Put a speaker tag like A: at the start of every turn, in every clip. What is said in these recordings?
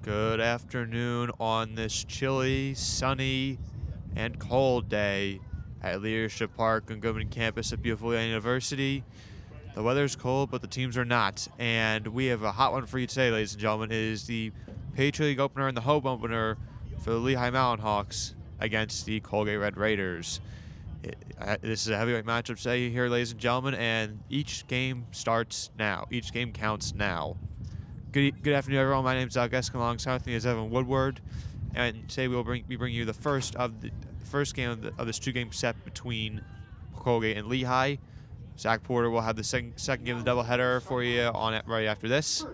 A: Good afternoon on this chilly, sunny, and cold day at Leadership Park on Goodman campus at beautiful Lehigh University. The weather's cold, but the teams are not. And we have a hot one for you today, ladies and gentlemen. It is the Patriot League opener and the home opener for the Lehigh Mountain Hawks against the Colgate Red Raiders. This is a heavyweight matchup today here, ladies and gentlemen, and each game starts now. Each game counts now. Good afternoon, everyone. My name is Doug Eskin. Alongside with me is Evan Woodward, and today we will bring you the first game of this two-game set between Colgate and Lehigh. Zach Porter will have the second game of the doubleheader for you on it right after this.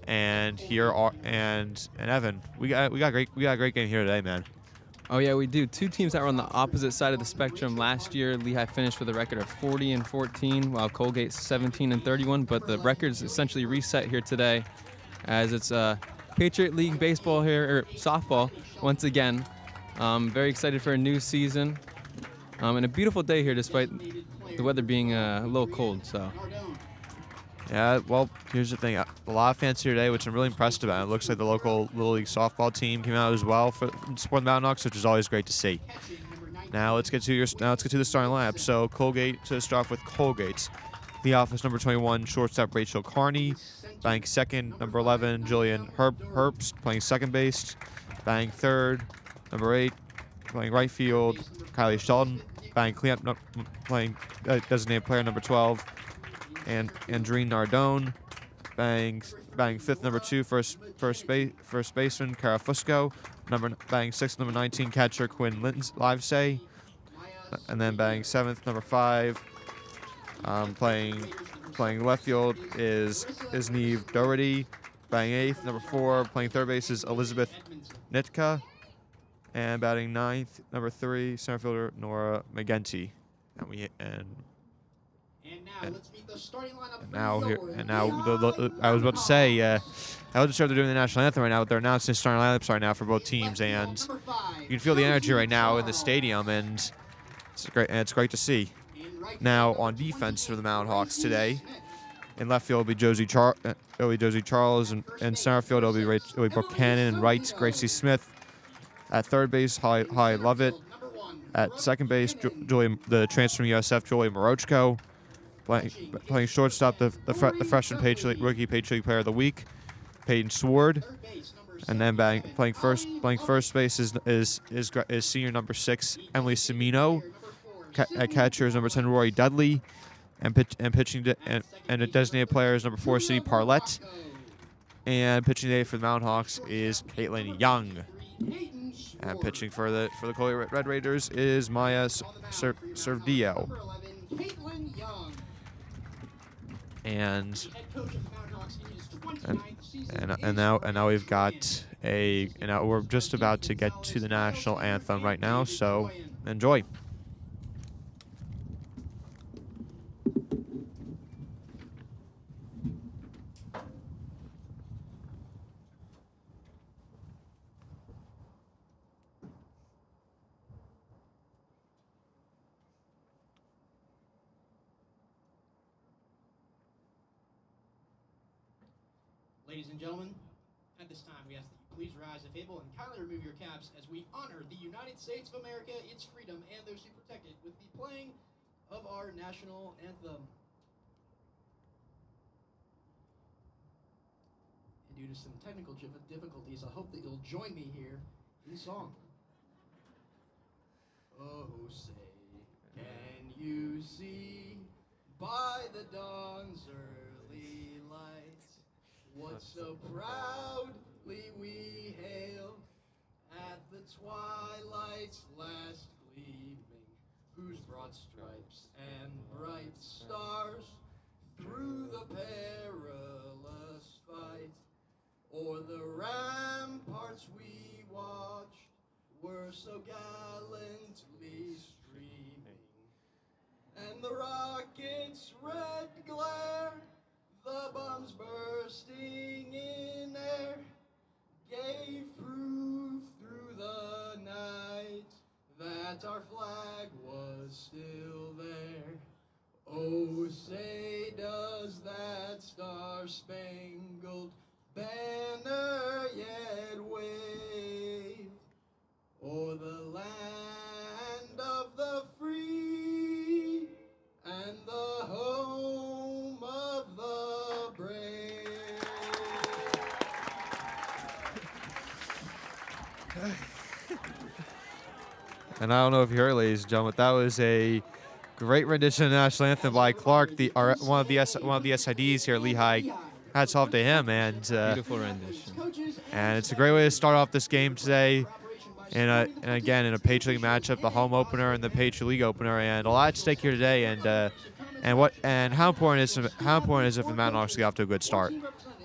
A: And Evan, we got a great game here today, man.
B: Oh yeah, we do. Two teams that were on the opposite side of the spectrum last year. Lehigh finished with a record of 40-14, while Colgate's 17-31. But the record's essentially reset here today, as it's Patriot League baseball here, or softball, once again. Very excited for a new season, and a beautiful day here, despite the weather being a little cold. So.
A: Yeah, well, here's the thing. A lot of fans here today, which I'm really impressed about. It looks like the local Little League softball team came out as well for support the Mountain Hawks, which is always great to see. Now let's get to the starting lineup. So Colgate, to start off with Colgate. The office number 21, shortstop Rachel Carney. Batting second, number 11, Jillian Herbst, playing second base. Batting third, number 8, playing right field, Kylie Shelton. Batting cleanup, playing designated player number 12. And Andreen Nardone, batting fifth, number 2, first baseman Kara Fusco, batting sixth, number 19, catcher Quinn Livesay, and then batting seventh, number 5, playing left field is Neve Doherty, batting eighth, number 4, playing third base is Elizabeth Nitka, and batting ninth, number 3, center fielder Nora McGinty,
C: Let's meet the starting lineup.
A: I was about to say, I wasn't sure they're doing the national anthem right now, but they're announcing starting lineups right now for both teams, and you can feel the energy right now in the stadium, and it's great to see. Now on defense for the Mountain Hawks today, in left field will be Josie Charles, and center field it'll be Brooke Cannon, and right Gracie Smith. At third base, Holly Lovett. At second base, the transfer from USF, Julie Morochko. Playing shortstop, the freshman rookie Patriot League Player of the Week, Peyton Sword, and then playing first base is senior number 6 Emily Semino. At catcher is number 10 Rory Dudley, and a designated player is number 4 City Parlett, and pitching today for the Mountain Hawks is Caitlin Young, and pitching for the Colgate Red Raiders is Maya Servillo. And now we've got we're just about to get to the national anthem right now, so enjoy.
C: Ladies and gentlemen, at this time we ask that you please rise if able and kindly remove your caps as we honor the United States of America, its freedom, and those who protect it with the playing of our national anthem. And due to some technical difficulties, I hope that you'll join me here in song. Oh, say, can you see by the dawn's early light what so proudly we hail at the twilight's last gleaming, whose broad stripes and bright stars through the perilous fight o'er the ramparts we watched were so gallantly streaming, and the rocket's red glare, the bombs bursting in air, gave proof through the night that our flag was still there. Oh, say does that star-spangled banner
A: And I don't know if you heard, ladies and gentlemen, that was a great rendition of the national anthem by Clark, one of the SIDs here at Lehigh. Hats off to him, and
B: Beautiful rendition.
A: it's a great way to start off this game today. And again, in a Patriot League matchup, the home opener and the Patriot League opener, and a lot at stake here today. And how important is it for the Mountain Hawks to get off to a good start?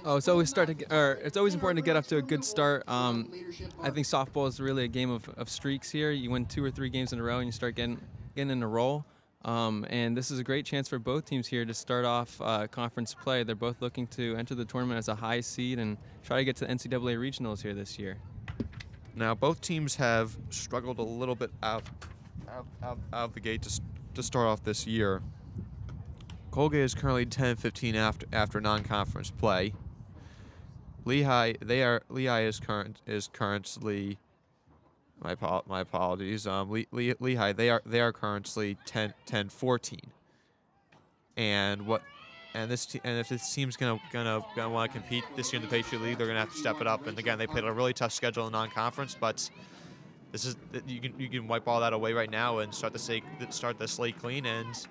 B: Oh, it's always important to get up to a good start. I think softball is really a game of streaks here. You win 2 or 3 games in a row, and you start getting in a roll. And this is a great chance for both teams here to start off conference play. They're both looking to enter the tournament as a high seed and try to get to the NCAA regionals here this year.
A: Now, both teams have struggled a little bit out of the gate to start off this year. Colgate is currently 10-15 after non-conference play. Lehigh is currently my apologies. Lehigh they are currently 10-14. And if this team's gonna want to compete this year in the Patriot League, they're gonna have to step it up. And again, they played a really tough schedule in non-conference, but you can wipe all that away right now and start the slate clean and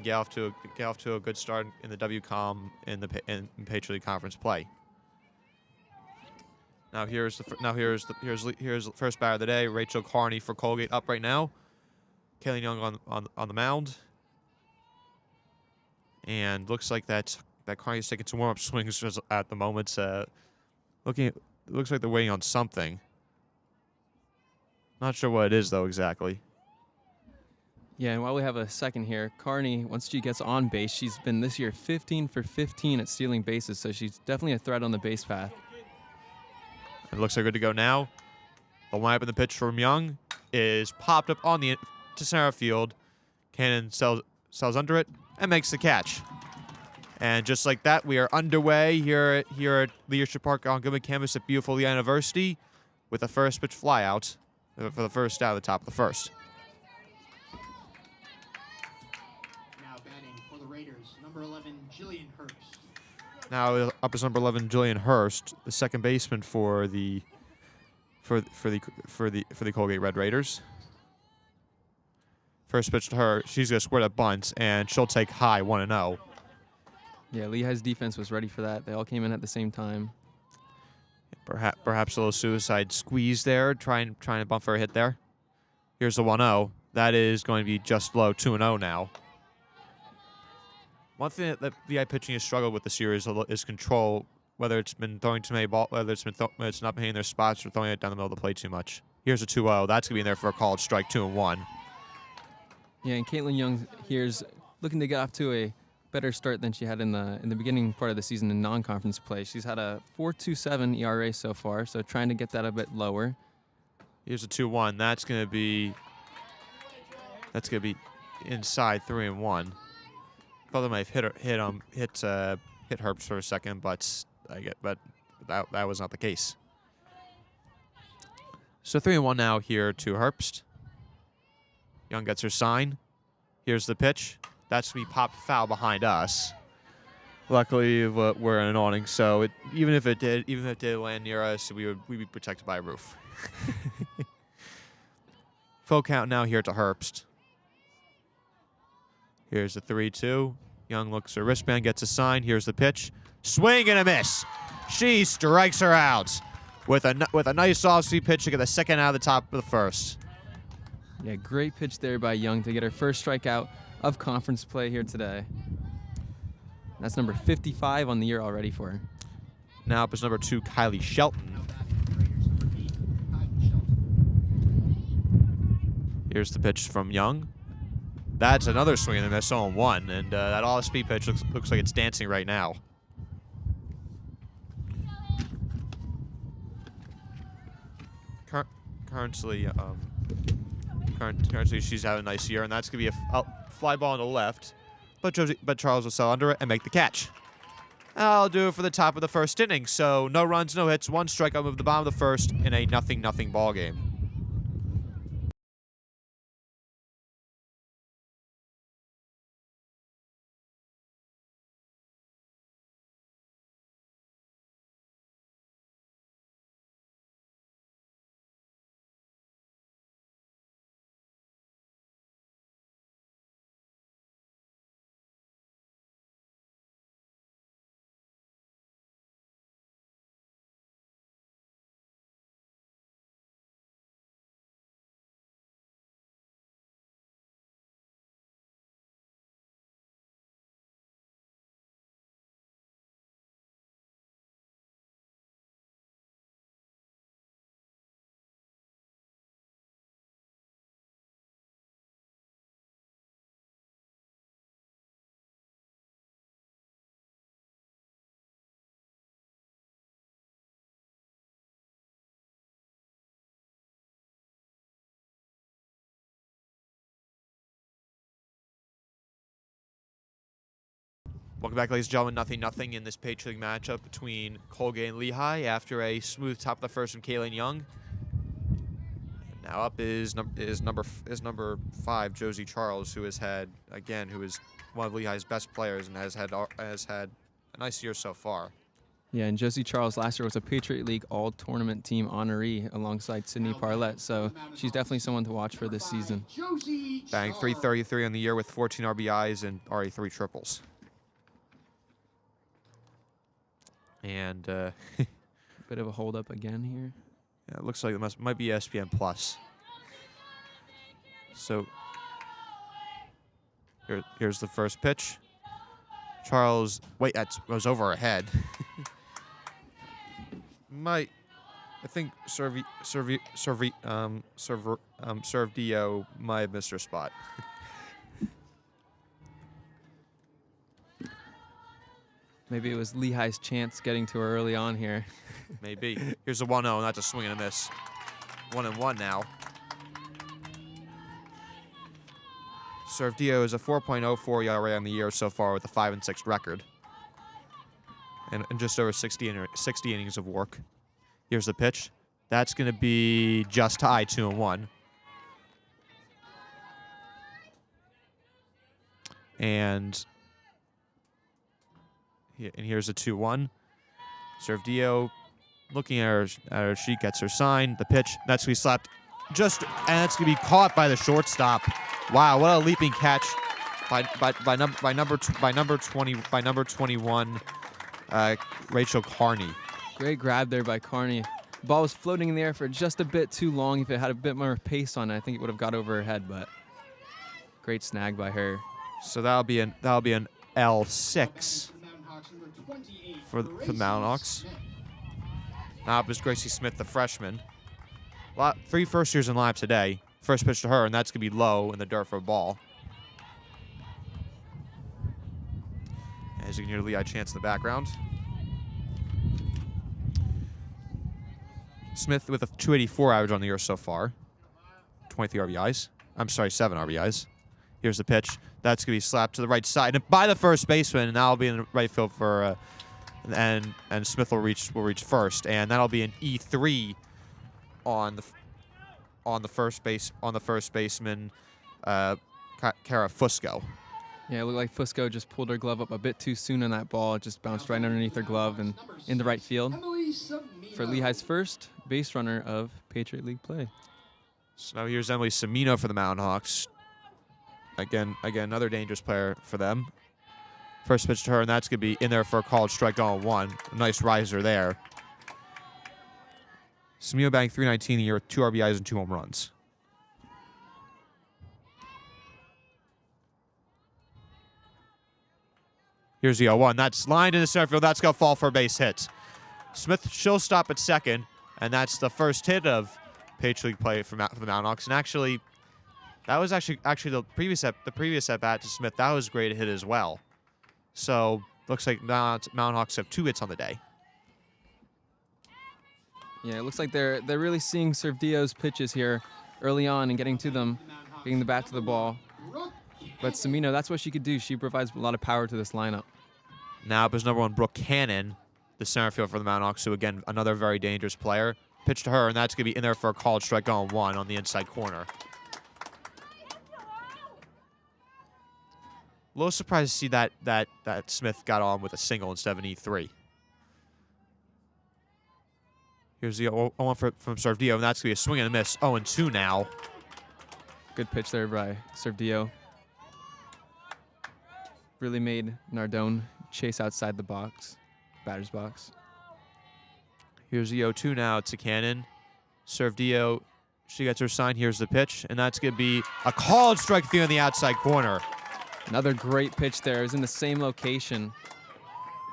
A: get off to a good start in the WCOM in Patriot League conference play. Now here's the first batter of the day. Rachel Carney for Colgate up right now. Kaylin Young on the mound. And looks like that Carney's taking some warm-up swings at the moment. Looks like they're waiting on something. Not sure what it is though exactly.
B: Yeah, and while we have a second here, Carney, once she gets on base, she's been this year 15 for 15 at stealing bases, so she's definitely a threat on the base path.
A: It looks like good to go now. The lineup in the pitch from Young is popped up to center field. Cannon sells under it and makes the catch. And just like that, we are underway here at Leadership Park on Goodman campus at beautiful Lehigh University with a first pitch flyout for the first out of the top of the first.
C: Now batting for the Raiders, number 11, Jillian Hurst.
A: Now up is number 11, Jillian Hurst, the second baseman for the Colgate Red Raiders. First pitch to her, she's gonna squirt a bunt, and she'll take high 1-0.
B: Yeah, Lehigh's defense was ready for that. They all came in at the same time.
A: Perhaps a little suicide squeeze there, trying to bump for a hit there. Here's the 1-0. That is going to be just low, 2-0 now. One thing that Lehigh pitching has struggled with this year is control, whether it's been throwing too many balls, whether it's not hitting their spots or throwing it down the middle of the plate too much. Here's a 2-0. That's going to be in there for a called strike, 2-1.
B: Yeah, and Caitlin Young here's looking to get off to a better start than she had in the beginning part of the season in non-conference play. She's had a 4.27 ERA so far, so trying to get that a bit lower.
A: Here's a 2-1. That's going to be inside 3-1. Thought they might have hit Herbst for a second, but that was not the case. So 3-1 now here to Herbst. Young gets her sign. Here's the pitch. That's to be popped foul behind us. Luckily, we're in an awning, so even if it did land near us, we'd be protected by a roof. Full count now here to Herbst. Here's the 3-2. Young looks her wristband, gets a sign. Here's the pitch. Swing and a miss. She strikes her out with a nice off-speed pitch to get the second out of the top of the first.
B: Yeah, great pitch there by Young to get her first strikeout of conference play here today. That's number 55 on the year already for her.
A: Now up is number 2, Kylie Shelton. Here's the pitch from Young. That's another swing and a miss on 1, and that off-speed pitch looks like it's dancing right now. Currently, she's having a nice year, and that's going to be a fly ball on the left. But Charles will sell under it and make the catch. I'll do it for the top of the first inning. So no runs, no hits, 1 strikeout move at the bottom of the first in a 0-0 ball game. Welcome back, ladies and gentlemen. 0-0 in this Patriot League matchup between Colgate and Lehigh after a smooth top of the first from Kaylin Young. And now up is number 5, Josie Charles, who is one of Lehigh's best players and has had a nice year so far.
B: Yeah, and Josie Charles last year was a Patriot League all-tournament team honoree alongside Sydney Parlett, so she's definitely someone to watch for this season.
A: Bang 333 on the year with 14 RBIs and already 3 triples. And
B: bit of a hold-up again here.
A: yeah, it looks like it might be ESPN Plus. So here's the first pitch. Charles, wait, that goes over her head. I think Servdio might have missed her spot.
B: Maybe it was Lehigh's chance getting to her early on here.
A: Maybe. Here's a 1-0, and that's a swing and a miss. 1-1 now. Servdio is a 4.04 ERA on the year so far with a 5-6 record. And just over 60 innings of work. Here's the pitch. That's going to be just high, 2-1. And here's a 2-1. Servdio looking at her sheet, gets her sign. The pitch, that's going to be slapped. And that's going to be caught by the shortstop. Wow, what a leaping catch by number 21, Rachel Carney.
B: Great grab there by Carney. The ball was floating in the air for just a bit too long. If it had a bit more pace on it, I think it would have got over her head, but great snag by her.
A: So that'll be an L6 for the Mountain Hawks. Now up is Gracie Smith, the freshman. 3 first years in lineup today. First pitch to her, and that's going to be low in the dirt for a ball. As you can hear Lehigh chants in the background. Smith with a 284 average on the year so far. 23 RBIs. I'm sorry, 7 RBIs. Here's the pitch. That's going to be slapped to the right side and by the first baseman, and that'll be in the right field for and Smith will reach first, and that'll be an E3 on the first baseman, Kara Fusco.
B: Yeah, it looked like Fusco just pulled her glove up a bit too soon on that ball. It just bounced right underneath her glove and in the right field for Lehigh's first base runner of Patriot League play.
A: So now here's Emily Semino for the Mountain Hawks. Again, another dangerous player for them. First pitch to her, and that's going to be in there for a called strike on 1. A nice riser there. Semino batting .319 a year with 2 RBIs and 2 home runs. Here's the 0-1. That's lined into center field. That's going to fall for a base hit. Smith, she'll stop at second, and that's the first hit of Patriot League play for the Mountain Hawks. And actually, that was actually the previous at bat to Smith. That was a great hit as well. So looks like Mountain Hawks have 2 hits on the day.
B: Yeah, it looks like they're really seeing Servdio's pitches here early on and getting to them, getting the bat to the ball. But Semino, that's what she could do. She provides a lot of power to this lineup.
A: Now up is number 1, Brooke Cannon, the center field for the Mountain Hawks, who, again, another very dangerous player. Pitch to her, and that's going to be in there for a called strike on 1 on the inside corner. A little surprised to see that Smith got on with a single instead of an E3. Here's the 0-1 from Servdio, and that's going to be a swing and a miss. 0-2 now.
B: Good pitch there by Servdio. Really made Nardone chase outside the box, batter's box.
A: Here's the 0-2 now to Cannon. Servdio, she gets her sign. Here's the pitch, and that's going to be a called strike 3 on the outside corner.
B: Another great pitch there. It was in the same location.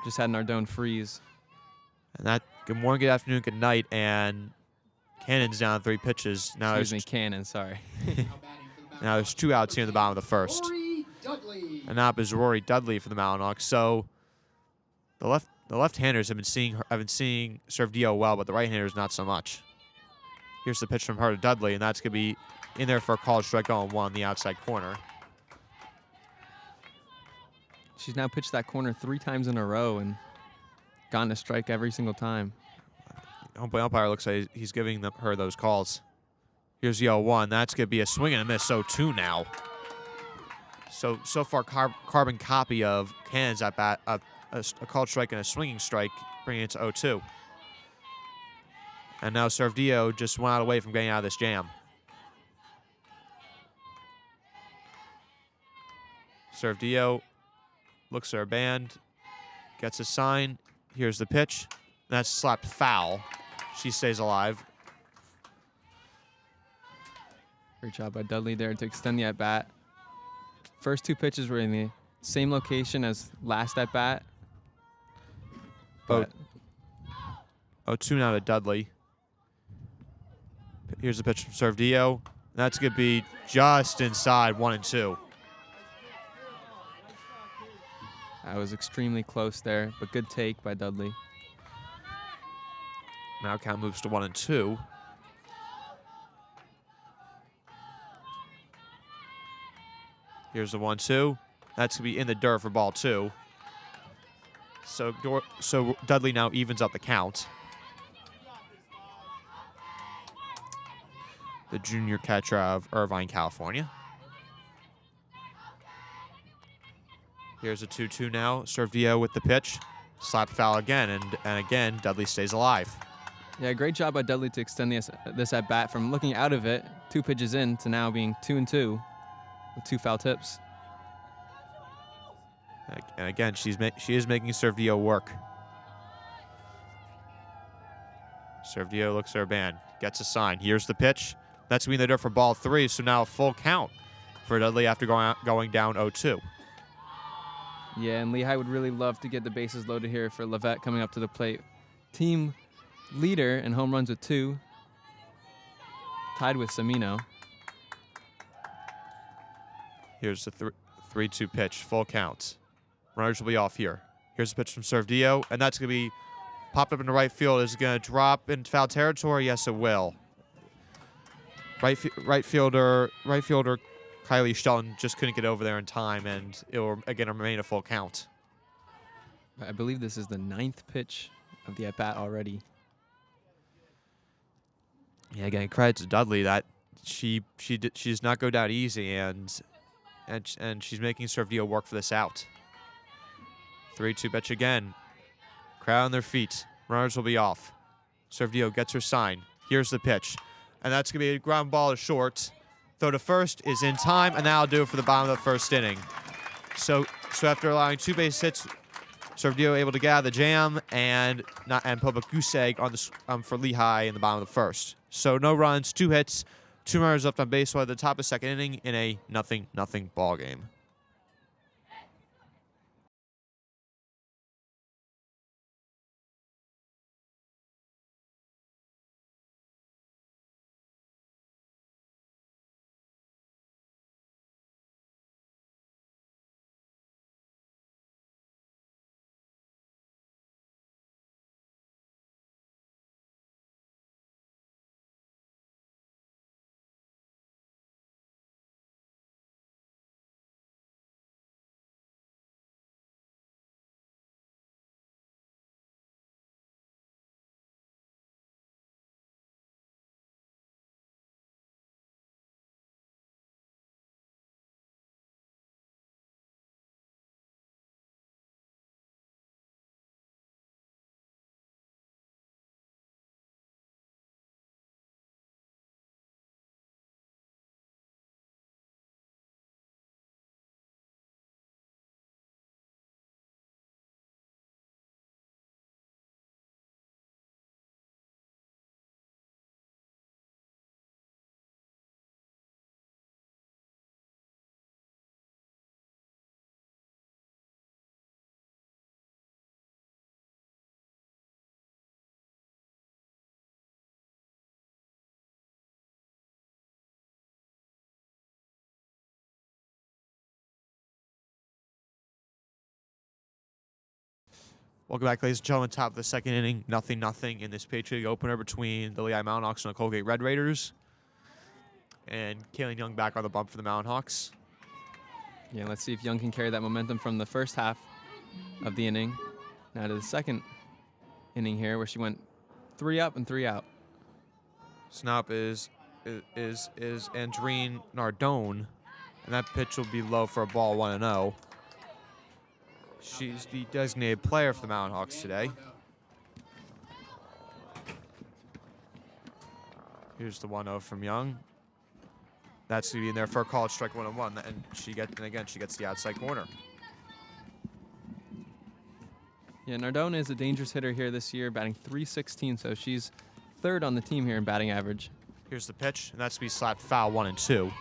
B: Just had Nardone freeze.
A: And that, good morning, good afternoon, good night, and Cannon's down 3 pitches. Now
B: Excuse me, Cannon, sorry.
A: Now there's 2 outs here in the bottom of the first. And up is Rory Dudley for the Mountain Hawks. So the left-handers have been seeing Servdio well, but the right-handers not so much. Here's the pitch from her to Dudley, and that's going to be in there for a called strike on 1 on the outside corner.
B: She's now pitched that corner 3 times in a row and gotten a strike every single time.
A: Home plate umpire looks like he's giving her those calls. Here's the 0-1. That's going to be a swing and a miss. 0-2 now. So far, carbon copy of Cannon's at bat. A called strike and a swinging strike, bringing it to 0-2. And now Servdio just 1 out away from getting out of this jam. Servdio looks at her band, gets a sign. Here's the pitch. That's slapped foul. She stays alive.
B: Great job by Dudley there to extend the at-bat. First 2 pitches were in the same location as last at-bat.
A: But 0-2 now to Dudley. Here's the pitch from Servdio. That's going to be just inside 1-2.
B: That was extremely close there, but good take by Dudley.
A: Now count moves to 1-2. Here's the 1-2. That's going to be in the dirt for ball 2. So Dudley now evens up the count. The junior catcher of Irvine, California. Here's a 2-2 now. Servdio with the pitch. Slap foul again, and again, Dudley stays alive.
B: Yeah, great job by Dudley to extend this at-bat from looking out of it 2 pitches in to now being 2-2 with 2 foul tips.
A: And again, she is making Servdio work. Servdio looks at her band, gets a sign. Here's the pitch. That's going to be in the dirt for ball 3, so now a full count for Dudley after going down 0-2.
B: Yeah, and Lehigh would really love to get the bases loaded here for Levette coming up to the plate. Team leader in home runs with 2, tied with Semino.
A: Here's the 3-2 pitch, full count. Runners will be off here. Here's the pitch from Servdio, and that's going to be popped up in the right field. Is it going to drop into foul territory? Yes, it will. Right fielder Kylie Shelton just couldn't get over there in time, and it will again remain a full count.
B: I believe this is the 9th pitch of the at-bat already.
A: Yeah, again, credit to Dudley that she does not go down easy, and she's making Servdio work for this out. 3-2 pitch again. Crowd on their feet. Runners will be off. Servdio gets her sign. Here's the pitch. And that's going to be a ground ball to short. Throw to first is in time, and that'll do it for the bottom of the first inning. So after allowing 2 base hits, Servdio able to get out of the jam, and Popa Guseg on for Lehigh in the bottom of the first. So no runs, 2 hits, 2 runners left on base while at the top of the second inning in a 0-0 ball game. Welcome back, ladies and gentlemen. Top of the second inning, 0-0 in this Patriot League opener between the Lehigh Mountain Hawks and the Colgate Red Raiders. And Kaylin Young back on the bump for the Mountain Hawks.
B: Yeah, let's see if Young can carry that momentum from the first half of the inning. Now to the second inning here, where she went 3 up and 3 out.
A: Snap is Andreen Nardone, and that pitch will be low for a ball 1-0. She's the designated player for the Mountain Hawks today. Here's the 1-0 from Young. That's going to be in there for a call, strike 1-1, and again she gets the outside corner.
B: Yeah, Nardone is a dangerous hitter here this year, batting .316, so she's third on the team here in batting average.
A: Here's the pitch, and that's to be slapped foul 1-2.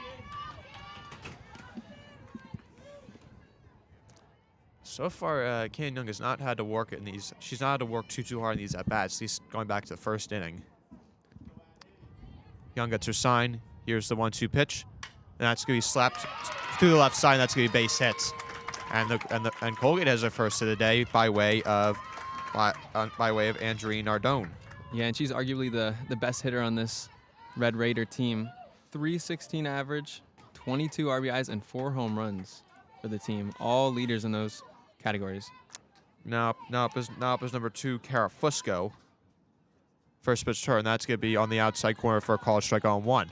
A: So far, Kane Young has not had to work in these. She's not had to work too hard in these at bats. At least going back to the first inning. Young gets her sign. Here's the 1-2 pitch, and that's going to be slapped through the left side. And that's going to be base hits, and Colgate has her first of the day by way of Andreen Nardone.
B: Yeah, and she's arguably the best hitter on this Red Raider team. .316 average, 22 RBIs, and 4 home runs for the team. All leaders in those categories.
A: Now up is number 2, Kara Fusco. First pitch to her, and that's going to be on the outside corner for a call, strike on 1.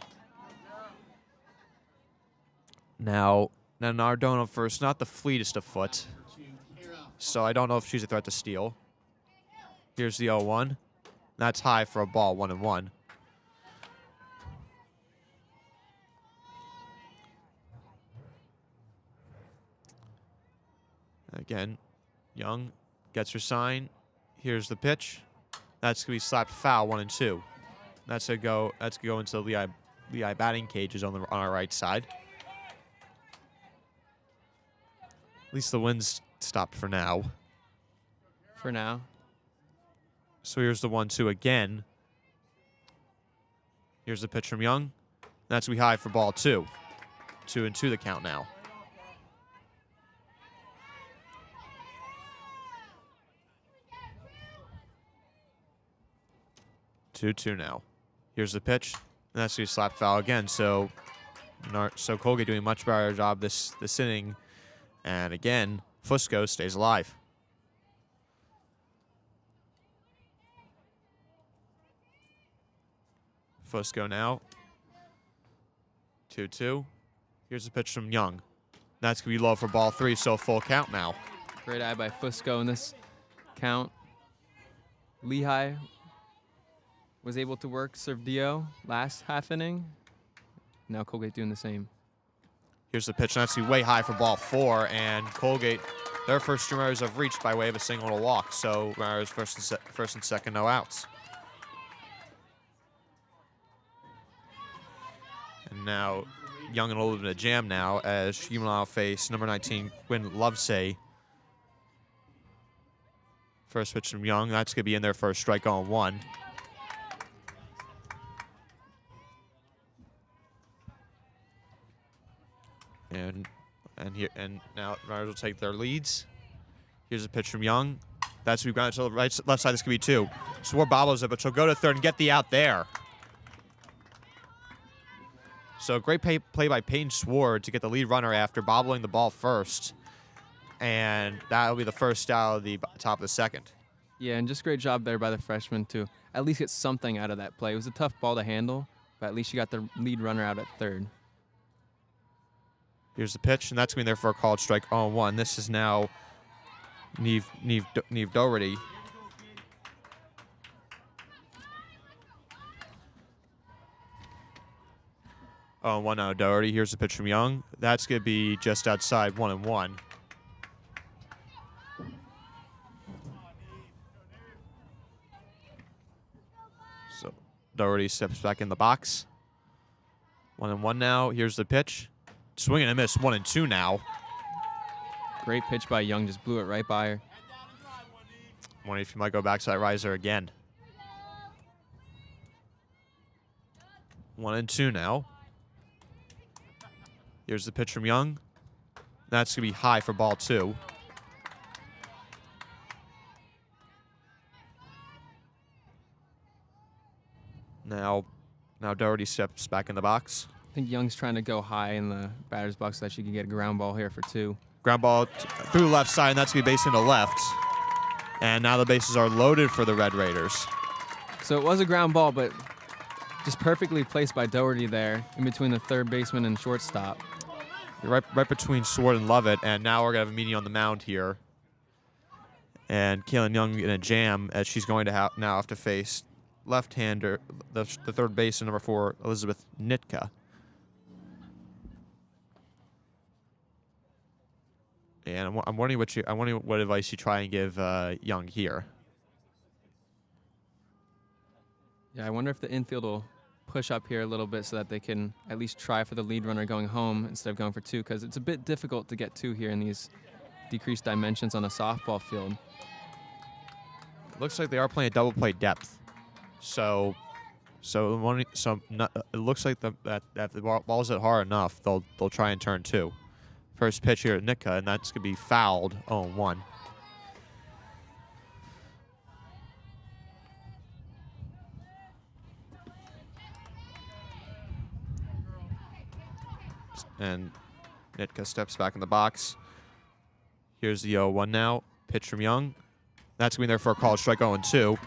A: Now Nardone first, not the fleetest of foot, so I don't know if she's a threat to steal. Here's the 0-1. That's high for a ball, 1-1. Again, Young gets her sign. Here's the pitch. That's gonna be slapped foul, 1-2. That's gonna go into the Lehigh batting cages on our right side. At least the wind's stopped for now.
B: For now.
A: So here's the 1-2 again. Here's the pitch from Young. That's gonna be high for ball 2. 2-2 the count now. Two now. Here's the pitch, and that's gonna be slap foul again. So Colgate doing a much better job this inning, and again Fusco stays alive. Fusco now. 2-2. Here's the pitch from Young. That's gonna be low for ball 3, so full count now.
B: Great eye by Fusco in this count. Lehigh was able to work Servdio last half inning. Now Colgate doing the same.
A: Here's the pitch, and that's way high for ball 4, and Colgate, their first 2 runners have reached by way of a single and a walk, so runners first and second, no outs. And now Young in a little bit of a jam now as she will now face number 19, Quinn Lovesay. First pitch from Young, that's going to be in there for a strike on 1. And now runners will take their leads. Here's a pitch from Young. That's we've got to the left side. This could be 2. Swore bobbles it, but she'll go to third and get the out there. So great play by Peyton Sward to get the lead runner after bobbling the ball first, and that'll be the first out of the top of the second.
B: Yeah, and just great job there by the freshman to at least get something out of that play. It was a tough ball to handle, but at least she got the lead runner out at third.
A: Here's the pitch, and that's going to be there for a called strike on 1. This is now Neve Doherty. Oh, 1-0 Doherty. Here's the pitch from Young. That's going to be just outside, 1-1. So Doherty steps back in the box. 1-1 now. Here's the pitch. Swing and a miss, 1-2 now.
B: Great pitch by Young, just blew it right by her.
A: Wondering if you might go backside riser again. 1-2 now. Here's the pitch from Young. That's going to be high for ball 2. Now Doherty steps back in the box.
B: I think Young's trying to go high in the batter's box so that she can get a ground ball here for 2.
A: Ground ball through the left side, and that's going to be based into left. And now the bases are loaded for the Red Raiders.
B: So it was a ground ball, but just perfectly placed by Doherty there in between the third baseman and shortstop.
A: Right between Sword and Lovett, and now we're going to have a meeting on the mound here. And Kaylin Young in a jam as she's going to now have to face left-hander, the third baseman, number 4, Elizabeth Nitka. And I'm wondering what advice you try and give Young here.
B: Yeah, I wonder if the infield will push up here a little bit so that they can at least try for the lead runner going home instead of going for 2, because it's a bit difficult to get 2 here in these decreased dimensions on a softball field.
A: Looks like they are playing double play depth, so it looks like that if the ball's hit hard enough, they'll try and turn 2. First pitch here at Nitka, and that's gonna be fouled. 0-1. And Nitka steps back in the box. Here's the 0-1 now. Pitch from Young. That's going to be there for a called strike. 0-2.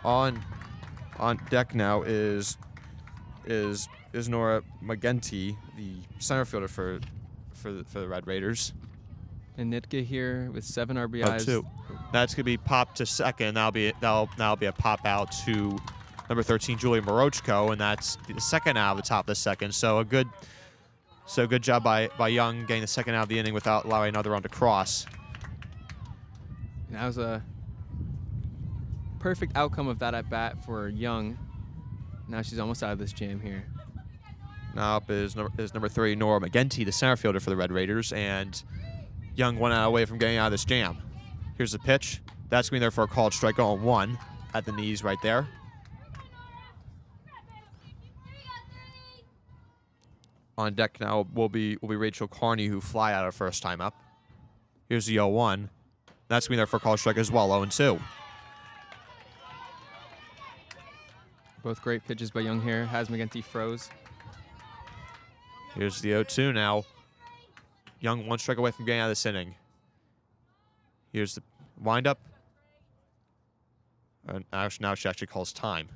A: On deck now is Nora McGinty, the center fielder for the Red Raiders.
B: And Nitka here with 7 RBIs.
A: 0-2. That's going to be popped to second. That'll be a pop out to number 13, Julia Morochko, and that's the second out of the top of the second. So a good job by Young getting the second out of the inning without allowing another run to cross.
B: That was a perfect outcome of that at bat for Young. Now she's almost out of this jam here.
A: Now up is number 3, Nora McGinty, the center fielder for the Red Raiders, and Young 1 out away from getting out of this jam. Here's the pitch. That's going to be there for a called strike. 0-1 at the knees right there. On deck now will be Rachel Carney, who fly out her first time up. Here's the 0-1. That's going to be there for a call strike as well. 0-2.
B: Both great pitches by Young here. Has McGinty froze.
A: Here's the 0-2 now. Young 1 strike away from getting out of this inning. Here's the windup. And now she actually calls time.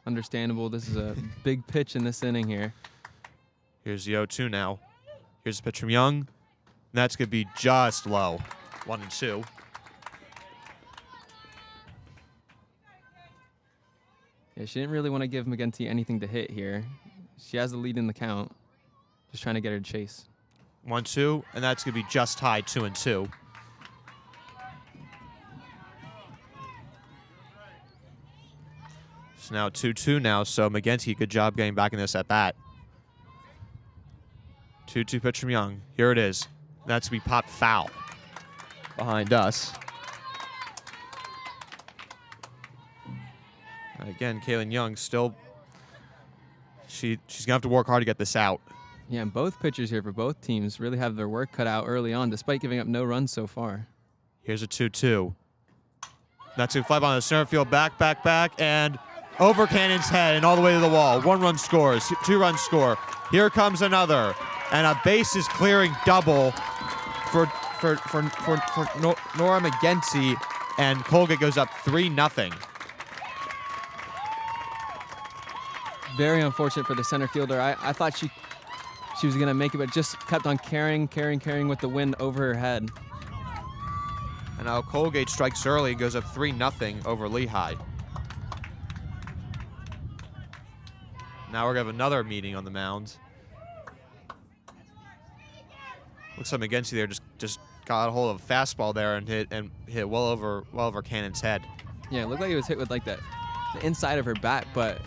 B: Understandable. This is a big pitch in this inning here.
A: Here's the 0-2 now. Here's the pitch from Young. And that's going to be just low. 1-2.
B: Yeah, she didn't really want to give McGinty anything to hit here. She has the lead in the count. Just trying to get her to chase.
A: 1-2, and that's going to be just high. 2-2. So now 2-2 now, so McGinty, good job getting back in this at bat. 2-2 pitch from Young. Here it is. That's going to be popped foul behind us. Again, Kaylin Young still, she's going to have to work hard to get this out.
B: Yeah, and both pitchers here for both teams really have their work cut out early on, despite giving up no runs so far.
A: Here's a 2-2. That's going to fly by the center field, back, and over Cannon's head and all the way to the wall. 1 run scores, 2 runs score. Here comes another, and a bases clearing double for Nora McGinty, and Colgate goes up 3-0.
B: Very unfortunate for the center fielder. I thought she was going to make it, but just kept on carrying with the wind over her head.
A: And now Colgate strikes early and goes up 3-0 over Lehigh. Now we're going to have another meeting on the mound. Looks like McGinty there just got a hold of a fastball there and hit well over Cannon's head.
B: Yeah, it looked like it was hit with like the inside of her bat, but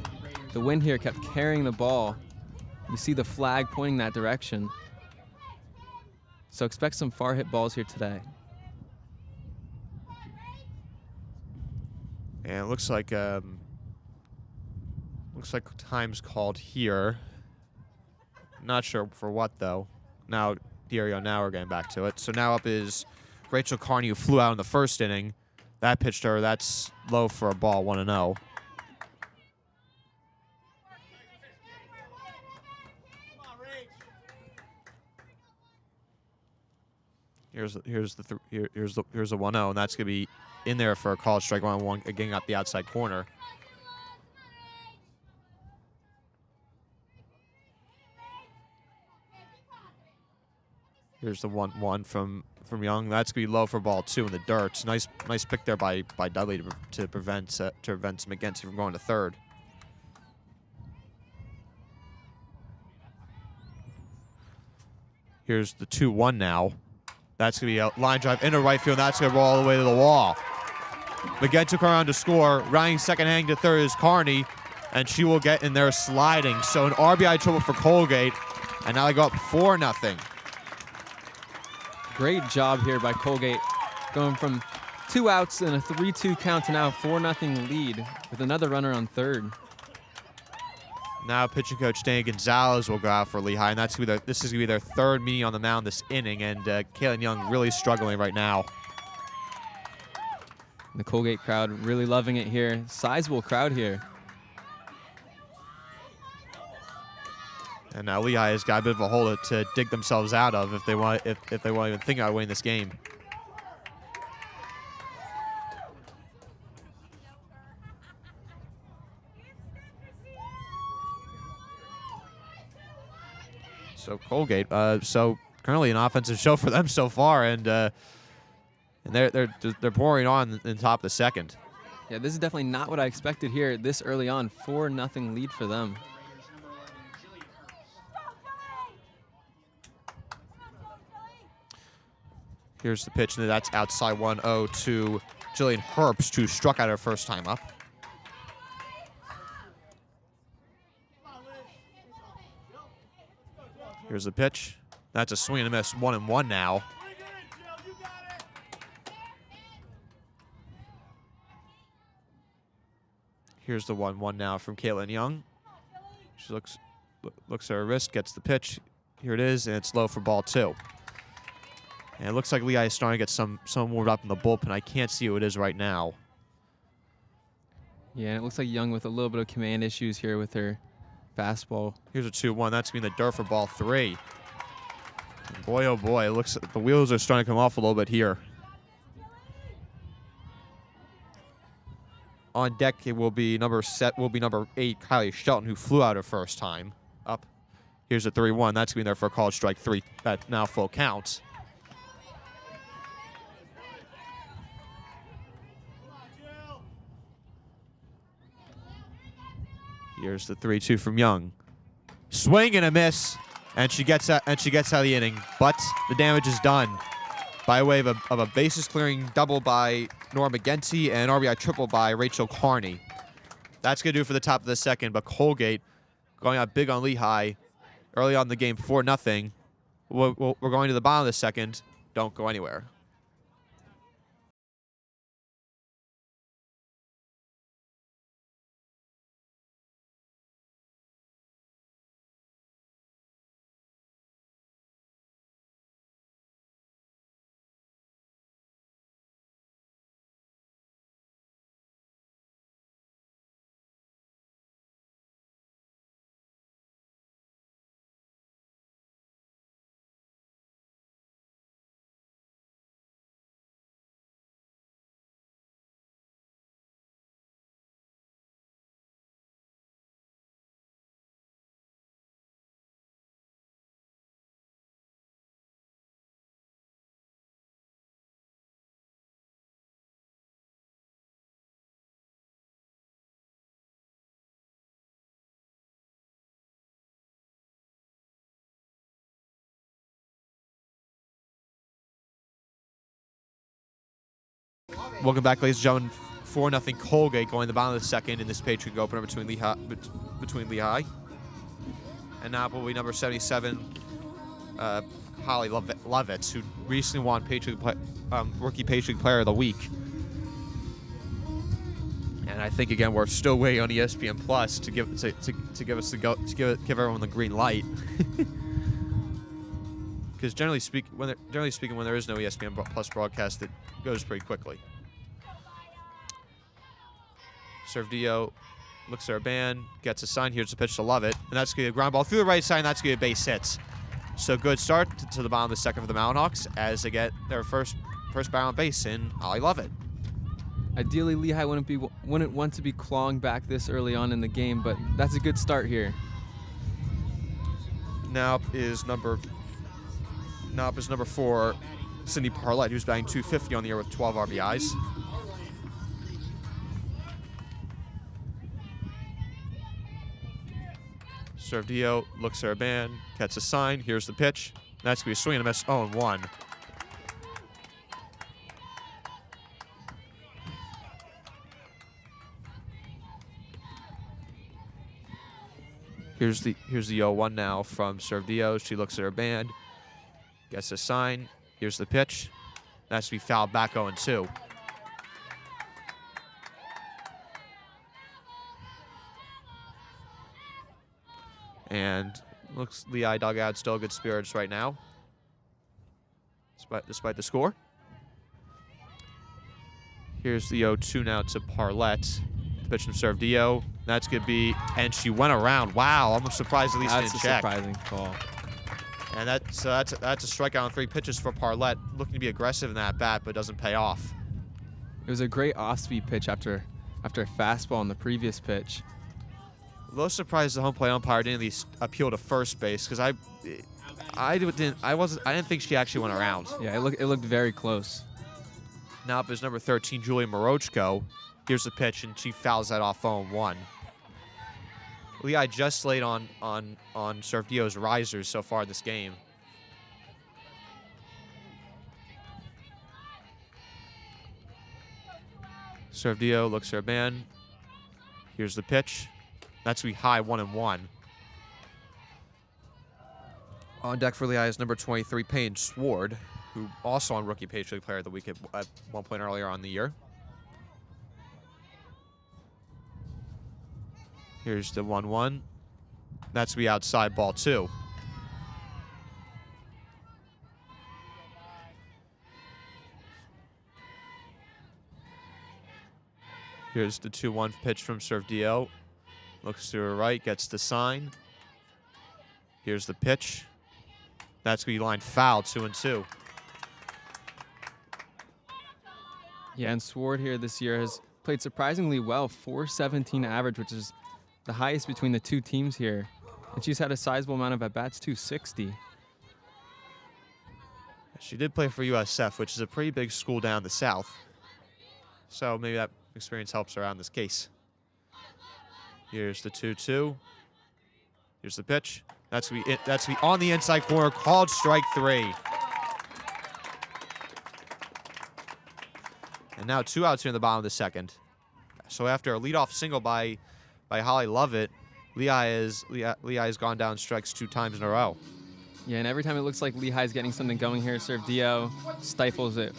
B: the wind here kept carrying the ball. You see the flag pointing that direction. So expect some far hit balls here today.
A: And it looks like time's called here. Not sure for what though. Now we're getting back to it. So now up is Rachel Carney, who flew out in the first inning. That pitched her. That's low for a ball. 1-0. Here's the 1-0, and that's gonna be in there for a called strike 1-1 again at the outside corner. Here's the 1-1 from Young. That's gonna be low for ball 2 in the dirt. Nice pick there by Dudley to prevent McGinty from going to third. Here's the 2-1 now. That's going to be a line drive into right field, and that's going to roll all the way to the wall. McGinn took her around to score. Rounding second, hang to third is Carney, and she will get in there sliding. So an RBI triple for Colgate, and now they go up 4-0.
B: Great job here by Colgate, going from 2 outs and a 3-2 count to now a 4-0 lead with another runner on third.
A: Now pitching coach Danny Gonzalez will go out for Lehigh, and this is going to be their third meeting on the mound this inning, and Kaylin Young really struggling right now.
B: The Colgate crowd really loving it here. Sizable crowd here.
A: And now Lehigh has got a bit of a hole to dig themselves out of if they want to even think about winning this game. So Colgate, so currently an offensive show for them so far, and they're pouring on in top of the second.
B: Yeah, this is definitely not what I expected here this early on. 4-0 lead for them.
A: Here's the pitch, and that's outside 1-0 to Jillian Herbst, who struck out her first time up. Here's the pitch. That's a swing and a miss, 1-1 now. Here's the 1-1 now from Caitlin Young. She looks at her wrist, gets the pitch. Here it is, and it's low for ball 2. And it looks like Lehigh is starting to get some warmed up in the bullpen. I can't see who it is right now.
B: Yeah, and it looks like Young with a little bit of command issues here with her fastball.
A: Here's a 2-1. That's going to be in the dirt for ball 3. And boy, oh boy, it looks like the wheels are starting to come off a little bit here. On deck, it will be number 8, Kylie Shelton, who flew out her first time up. Here's a 3-1. That's going to be there for a called strike 3. That now full count. Here's the 3-2 from Young. Swing and a miss, and she gets out of the inning. But the damage is done by way of a bases clearing double by Nora McGinty and an RBI triple by Rachel Carney. That's gonna do it for the top of the second. But Colgate going out big on Lehigh early on in the game, 4-0. We're going to the bottom of the second. Don't go anywhere. Welcome back, ladies and gentlemen. 4-0 Colgate going to the bottom of the second in this Patriot opener between Lehigh. And now will be number 77, Holly Lovitz, who recently won Rookie Patriot Player of the Week. And I think again we're still waiting on ESPN Plus to give everyone the green light. Because generally speaking, when there is no ESPN Plus broadcast, it goes pretty quickly. Servdio looks at our band, gets a sign. Here's a pitch to Lovett, and that's going to be a ground ball through the right side, and that's going to be a base hit. So good start to the bottom of the second for the Mountain Hawks as they get their first barrel on base in I Love It.
B: Ideally, Lehigh wouldn't want to be clawing back this early on in the game, but that's a good start here.
A: Now up is number 4, Cindy Parlett, who's batting .250 on the year with 12 RBIs. Servdio looks at her band, gets a sign. Here's the pitch. That's going to be a swing and a miss. 0-1. Here's the 0-1 now from Servdio. She looks at her band, gets a sign. Here's the pitch. That's to be fouled back 0-2. And looks Lehigh dugout still good spirits right now, despite the score. Here's the 0-2 now to Parlett. The pitch from Servdio. That's going to be, and she went around. Wow, I'm surprised at least didn't check.
B: That's a surprising call.
A: And that's a strikeout on 3 pitches for Parlett. Looking to be aggressive in that bat, but doesn't pay off.
B: It was a great off-speed pitch after a fastball on the previous pitch.
A: A little surprised the home plate umpire didn't at least appeal to first base because I didn't think she actually went around.
B: Yeah, it looked very close.
A: Now up is number 13, Julia Morochko. Here's the pitch, and she fouls that off 0-1. Lehigh just laid on Servdio's risers so far this game. Servdio looks at her band. Here's the pitch. That's going to be high, 1-1. On deck for Lehigh is number 23, Paige Sward, who also on Rookie Page League Player of the Week at one point earlier on the year. Here's the 1-1. That's going to be outside, ball 2. Here's the 2-1 pitch from Servdio. Looks to her right, gets the sign. Here's the pitch. That's going to be line foul, 2-2.
B: Yeah, and Sward here this year has played surprisingly well, .417 average, which is the highest between the two teams here. And she's had a sizable amount of at-bats, .260.
A: She did play for USF, which is a pretty big school down the south. So maybe that experience helps her out in this case. Here's the 2-2. Here's the pitch. That's gonna be on the inside corner, called strike 3. And now 2 outs here in the bottom of the second. So after a leadoff single by Holly Lovett, Lehigh has gone down strikes 2 times in a row.
B: Yeah, and every time it looks like Lehigh's getting something going here, Servdio stifles it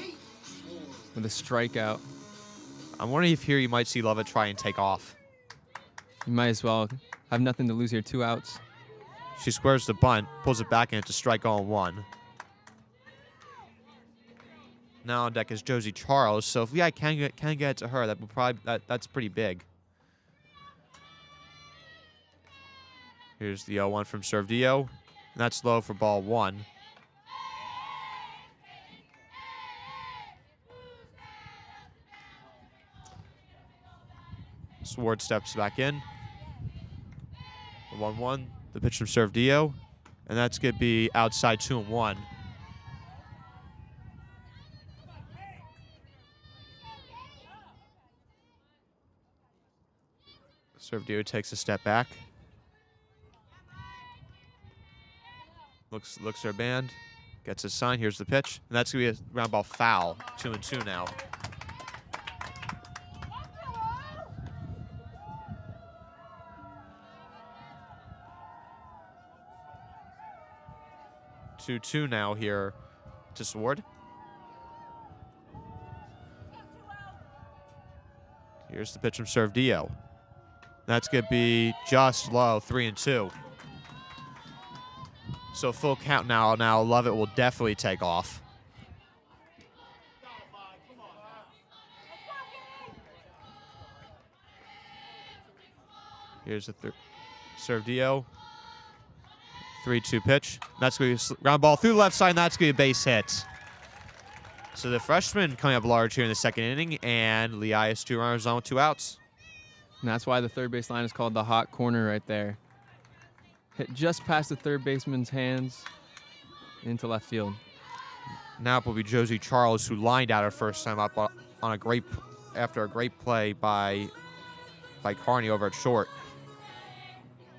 B: with a strikeout.
A: I'm wondering if here you might see Lovett try and take off.
B: You might as well have nothing to lose here, 2 outs.
A: She squares the bunt, pulls it back, and it's a strike 0-1. Now on deck is Josie Charles. So if Lehigh can get it to her, that's pretty big. Here's the 0-1 from Servdio, and that's low for ball 1. Sward steps back in. The 1-1. The pitch from Servdio, and that's going to be outside, 2-1. Servdio takes a step back. Looks at her band, gets a sign. Here's the pitch, and that's going to be a ground ball foul, 2-2 now. Two now here to Sward. Here's the pitch from Servdio. That's going to be just low, 3-2. So full count now. Now Lovett will definitely take off. Here's the Servdio. 3-2 pitch. That's going to be ground ball through the left side, and that's going to be a base hit. So the freshman coming up large here in the second inning, and Lehigh has 2 runners on with 2 outs.
B: And that's why the third base line is called the hot corner right there. Hit just past the third baseman's hands into left field.
A: Now it will be Josie Charles, who lined out her first time up on after a great play by Carney over at short.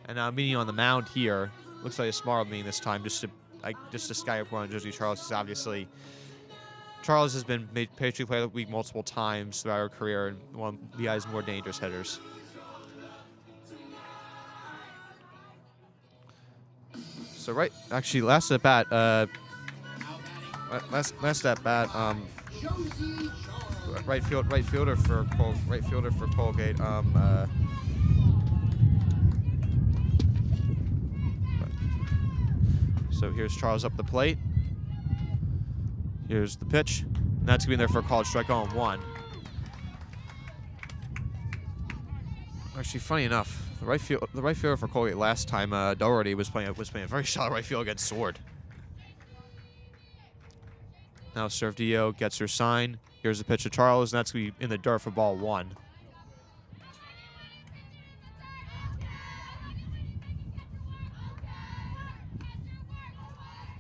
A: And now meeting on the mound here, looks like a smart meeting this time, just to sky up on Josie Charles, because obviously Charles has been made Patriot Player of the Week multiple times throughout her career, and one of Lehigh's more dangerous hitters. So last at bat, right fielder for Colgate. So here's Charles up the plate. Here's the pitch. And that's gonna be in there for a called strike on 1. Actually, funny enough, the right fielder for Colgate last time, Doherty was playing a very solid right field against Sword. Now Servdio gets her sign. Here's the pitch to Charles, and that's going to be in the dirt for ball 1.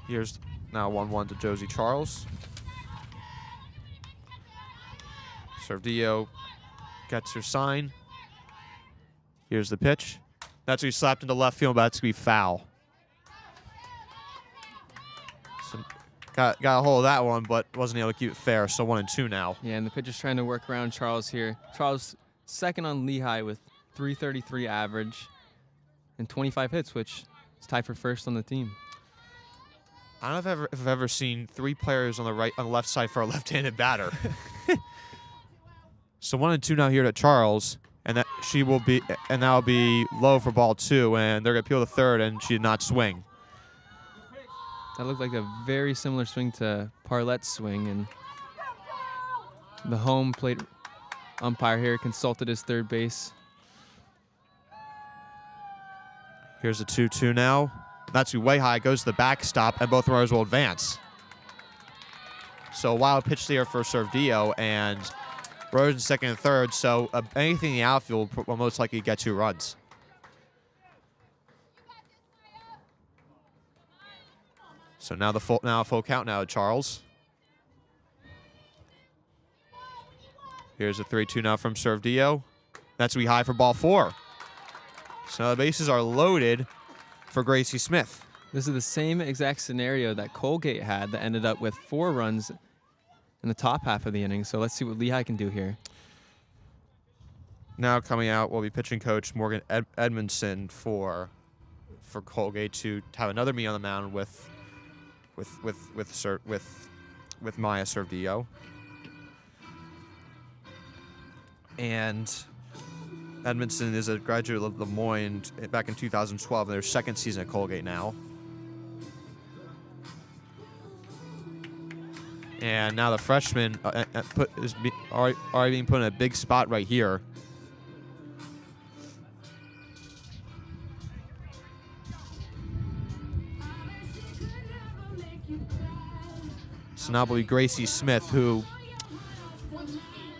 A: Here's now 1-1 to Josie Charles. Servdio gets her sign. Here's the pitch. That's going to be slapped into left field, but that's going to be foul. So got a hold of that one, but wasn't able to keep it fair. So 1-2 now.
B: Yeah, and the pitcher's trying to work around Charles here. Charles second on Lehigh with .333 average and 25 hits, which is tied for first on the team.
A: I don't know if I've ever seen 3 players on the left side for a left-handed batter. So 1-2 now here to Charles, and that'll be low for ball 2, and they're gonna peel the third, and she did not swing.
B: That looked like a very similar swing to Parlette's swing, and the home plate umpire here consulted his third base.
A: Here's a 2-2 now. That's way high, goes to the backstop, and both runners will advance. So a wild pitch there for Servdio, and runners in second and third, so anything in the outfield will most likely get 2 runs. So now a full count now to Charles. Here's a 3-2 now from Servdio. That's going to be high for ball 4. So the bases are loaded for Gracie Smith.
B: This is the same exact scenario that Colgate had that ended up with 4 runs in the top half of the inning. So let's see what Lehigh can do here.
A: Now coming out will be pitching coach Morgan Edmondson for Colgate to have another meet on the mound with Maya Servdio. And Edmondson is a graduate of Lemoyne back in 2012, in their second season at Colgate now. And now the freshman is already being put in a big spot right here. So now will be Gracie Smith, who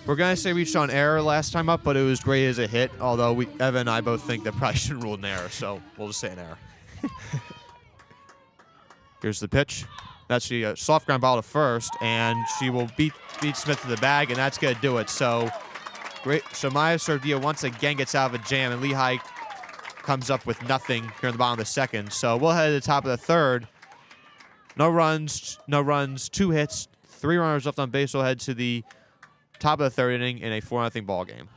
A: we're going to say reached on error last time up, but it was great as a hit, although Evan and I both think that probably shouldn't rule an error, so we'll just say an error. Here's the pitch. That's a soft ground ball to first, and she will beat Smith to the bag, and that's going to do it. So great. So Maya Servdio once again gets out of a jam, and Lehigh comes up with nothing here in the bottom of the second. So we'll head to the top of the third. No runs, 2 hits, 3 runners left on base. We'll head to the top of the third inning in a 4-0 ball game.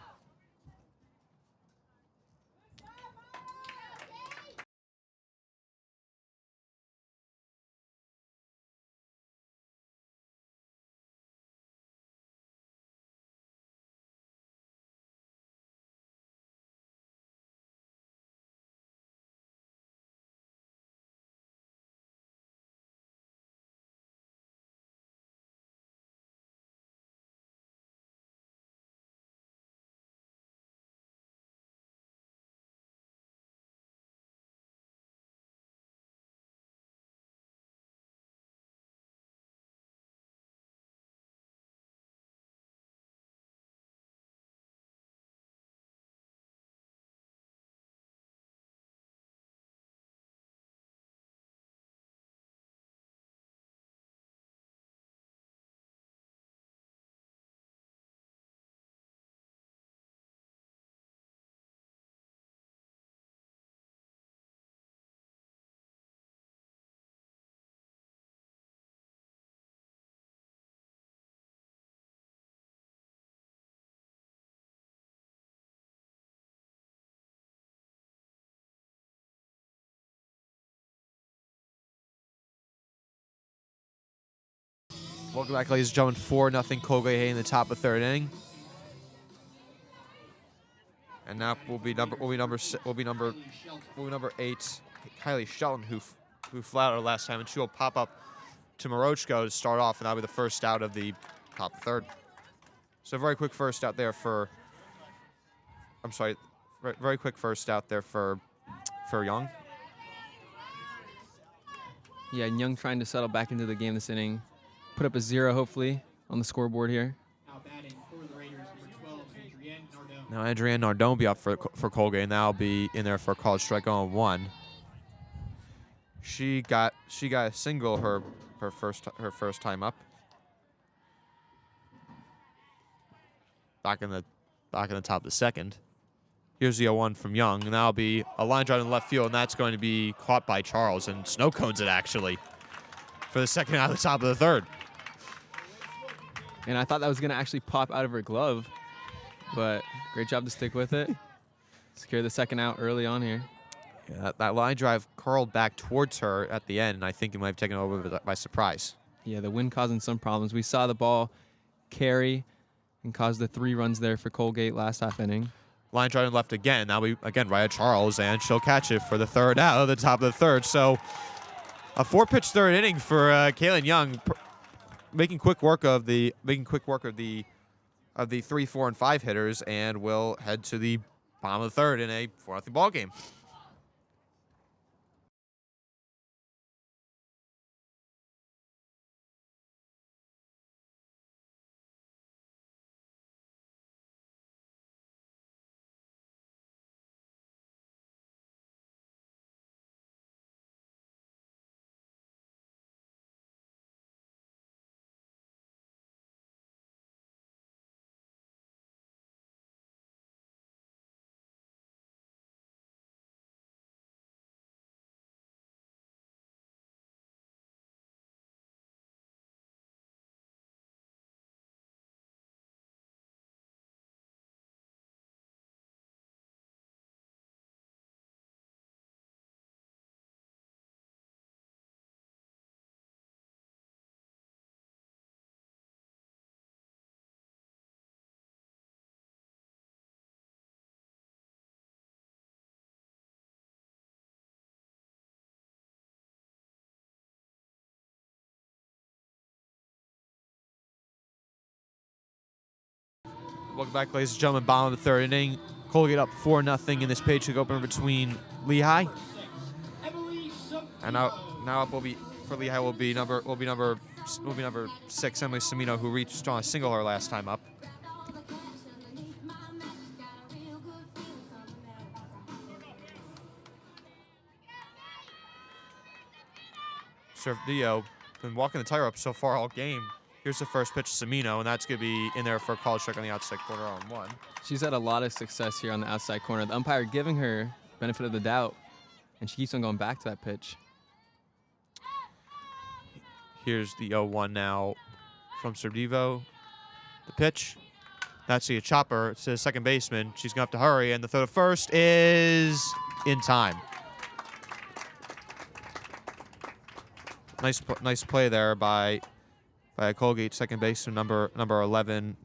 A: Welcome back, ladies and gentlemen. 4-0 Colgate in the top of third inning. And now will be number 8, Kylie Shelton, who flew out last time, and she will pop up to Morochko to start off, and that'll be the first out of the top of third. So very quick first out there for. I'm sorry, very quick first out there for Young.
B: Yeah, and Young trying to settle back into the game this inning. Put up a 0, hopefully, on the scoreboard here.
C: Now batting for the Raiders, number 12, Adrienne Nardone.
A: Now Adrienne Nardone will be up for Colgate, and that'll be in there for a called strike on 1. She got a single her first time up. Back in the top of the second. Here's the 0-1 from Young, and that'll be a line drive in left field, and that's going to be caught by Charles, and snow cones it actually for the second out of the top of the third.
B: And I thought that was going to actually pop out of her glove, but great job to stick with it. Secure the second out early on here.
A: Yeah, that line drive curled back towards her at the end, and I think it might have taken her over by surprise.
B: Yeah, the wind causing some problems. We saw the ball carry and cause the 3 runs there for Colgate last half inning.
A: Line drive left again. Now we again right at Charles, and she'll catch it for the third out of the top of the third. So a 4-pitch third inning for Kaylin Young, making quick work of the 3, 4, and 5 hitters, and will head to the bottom of the third in a 4-0 ball game. Welcome back, ladies and gentlemen. Bottom of the third inning. Colgate up 4-0 in this paycheck opener between Lehigh. And now up will be for Lehigh will be number 6, Emily Semino, who reached on a single her last time up. Servdio been walking the tire up so far all game. Here's the first pitch to Semino, and that's going to be in there for a call strike on the outside corner on 1.
B: She's had a lot of success here on the outside corner. The umpire giving her benefit of the doubt, and she keeps on going back to that pitch.
A: Here's the 0-1 now from Serdivo. The pitch. That's a chopper to the second baseman. She's going to have to hurry, and the throw to first is in time. Nice play there by Colgate second baseman number 11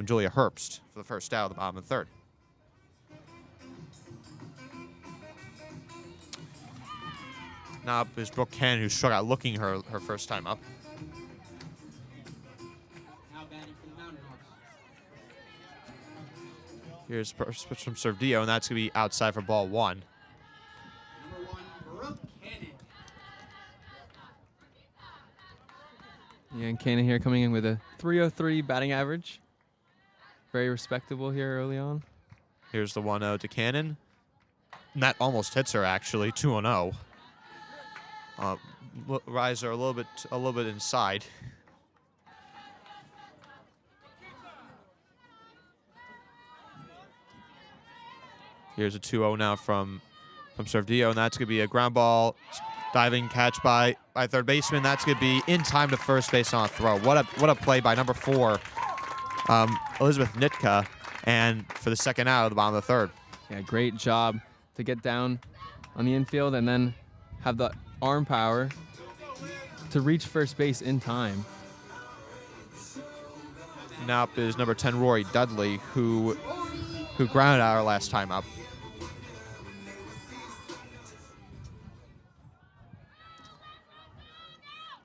A: Julia Herbst for the first out of the bottom of the third. Now up is Brooke Cannon, who struck out looking her first time up.
C: Now batting for the Mountain Hawks.
A: Here's the first pitch from Servdio, and that's going to be outside for ball 1.
C: Number 1, Brooke Cannon.
B: Yeah, and Cannon here coming in with a .303 batting average. Very respectable here early on.
A: Here's the 1-0 to Cannon. And that almost hits her, actually, 2-0. Riser a little bit inside. Here's a 2-0 now from Servdio, and that's going to be a ground ball, diving catch by third baseman. That's going to be in time to first base on a throw. What a play by number 4, Elizabeth Nitka, and for the second out of the bottom of the third.
B: Yeah, great job to get down on the infield and then have the arm power to reach first base in time.
A: now up is number 10, Rory Dudley, who grounded out our last time up.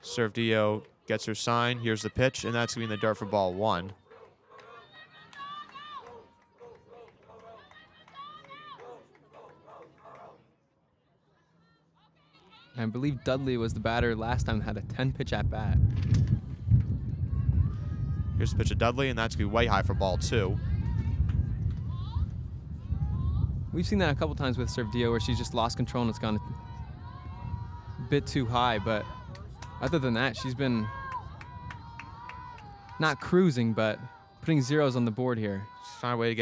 A: Servdio gets her sign. Here's the pitch, and that's going to be in the dirt for ball 1.
B: I believe Dudley was the batter last time that had a 10-pitch at-bat.
A: Here's the pitch of Dudley, and that's going to be way high for ball 2.
B: We've seen that a couple times with Servdio where she's just lost control and it's gone a bit too high, but other than that, she's been not cruising, but putting zeros on the board here.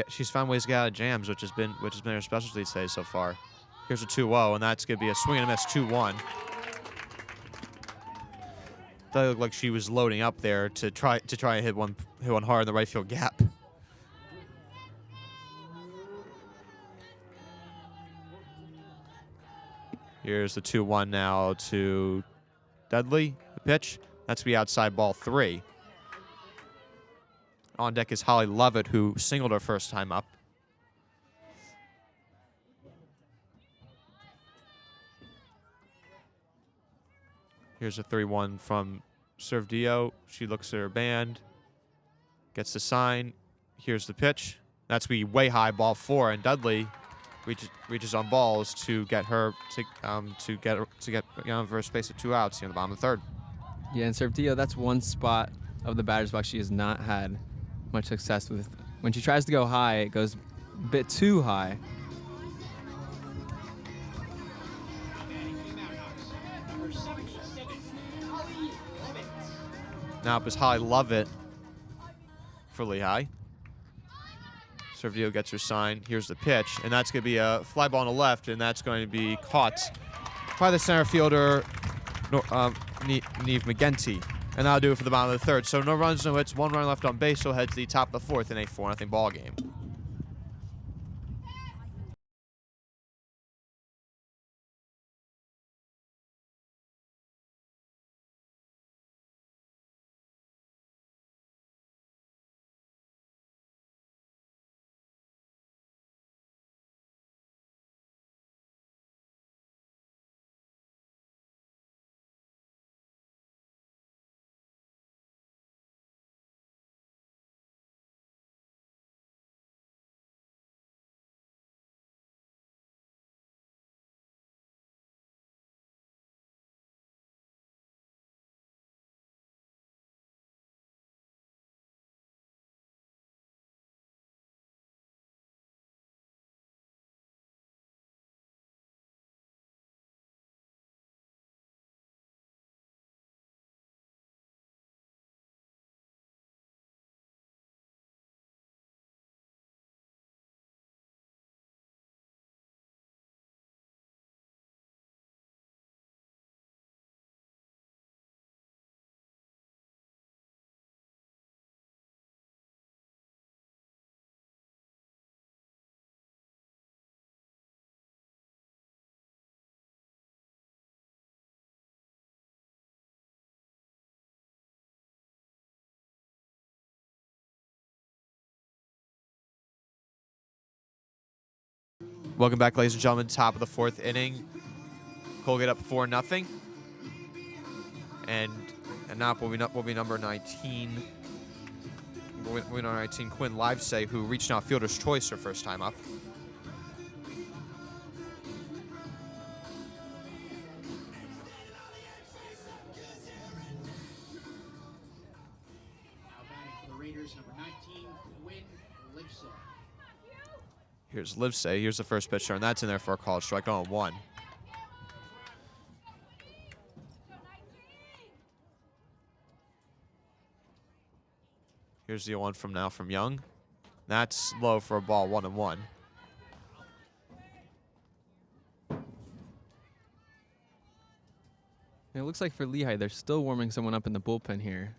A: She's found ways to get out of jams, which has been her specialty today so far. Here's a 2-0, and that's going to be a swing and a miss, 2-1. That looked like she was loading up there to try and hit one hard in the right field gap. Here's the 2-1 now to Dudley. The pitch. That's going to be outside ball 3. On deck is Holly Lovett, who singled her first time up. Here's a 3-1 from Servdio. She looks at her band, gets the sign. Here's the pitch. That's be way high, ball 4, and Dudley reaches on balls to get her to get first base at 2 outs here in the bottom of the 3rd.
B: Yeah, and Servdio, that's one spot of the batter's box she has not had much success with. When she tries to go high, it goes a bit too high.
A: Now up is Holly Lovett for Lehigh. Servdio gets her sign. Here's the pitch, and that's going to be a fly ball on the left, and that's going to be caught by the center fielder, Neve McGinty. And that'll do it for the bottom of the 3rd. So no runs, no hits, 1 run left on base. So head to the top of the 4th in a 4-0 ball game. Welcome back, ladies and gentlemen. Top of the 4th inning. Colgate up 4-0. And now will be number 19. Will be number 19, Quinn Livesay, who reached out fielder's choice her first time up.
C: Now batting for the Raiders, number 19, Quinn Livesay.
A: Here's Livesay. Here's the first pitcher, and that's in there for a called strike on 1. Here's the 1 from Young. That's low for a ball, 1-1.
B: It looks like for Lehigh, they're still warming someone up in the bullpen here.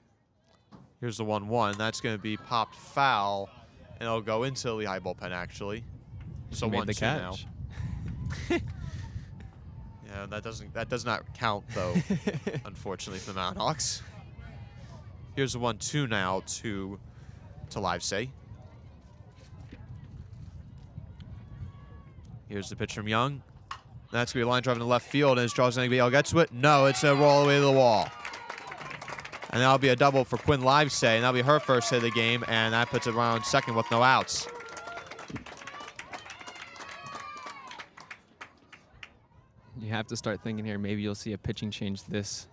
A: Here's the 1-1. That's going to be popped foul, and it'll go into the Lehigh bullpen, actually. So 1-2 now. Yeah, that does not count though, unfortunately for the Mountain Hawks. Here's the 1-2 now to to Livesay. Here's the pitch from Young. That's going to be a line drive in the left field, and his draw's going to be able to get to it. No, it's going to roll all the way to the wall. And that'll be a double for Quinn Livesay, and that'll be her first hit of the game, and that puts it around second with no outs.
B: You have to start thinking here, maybe you'll see a pitching change this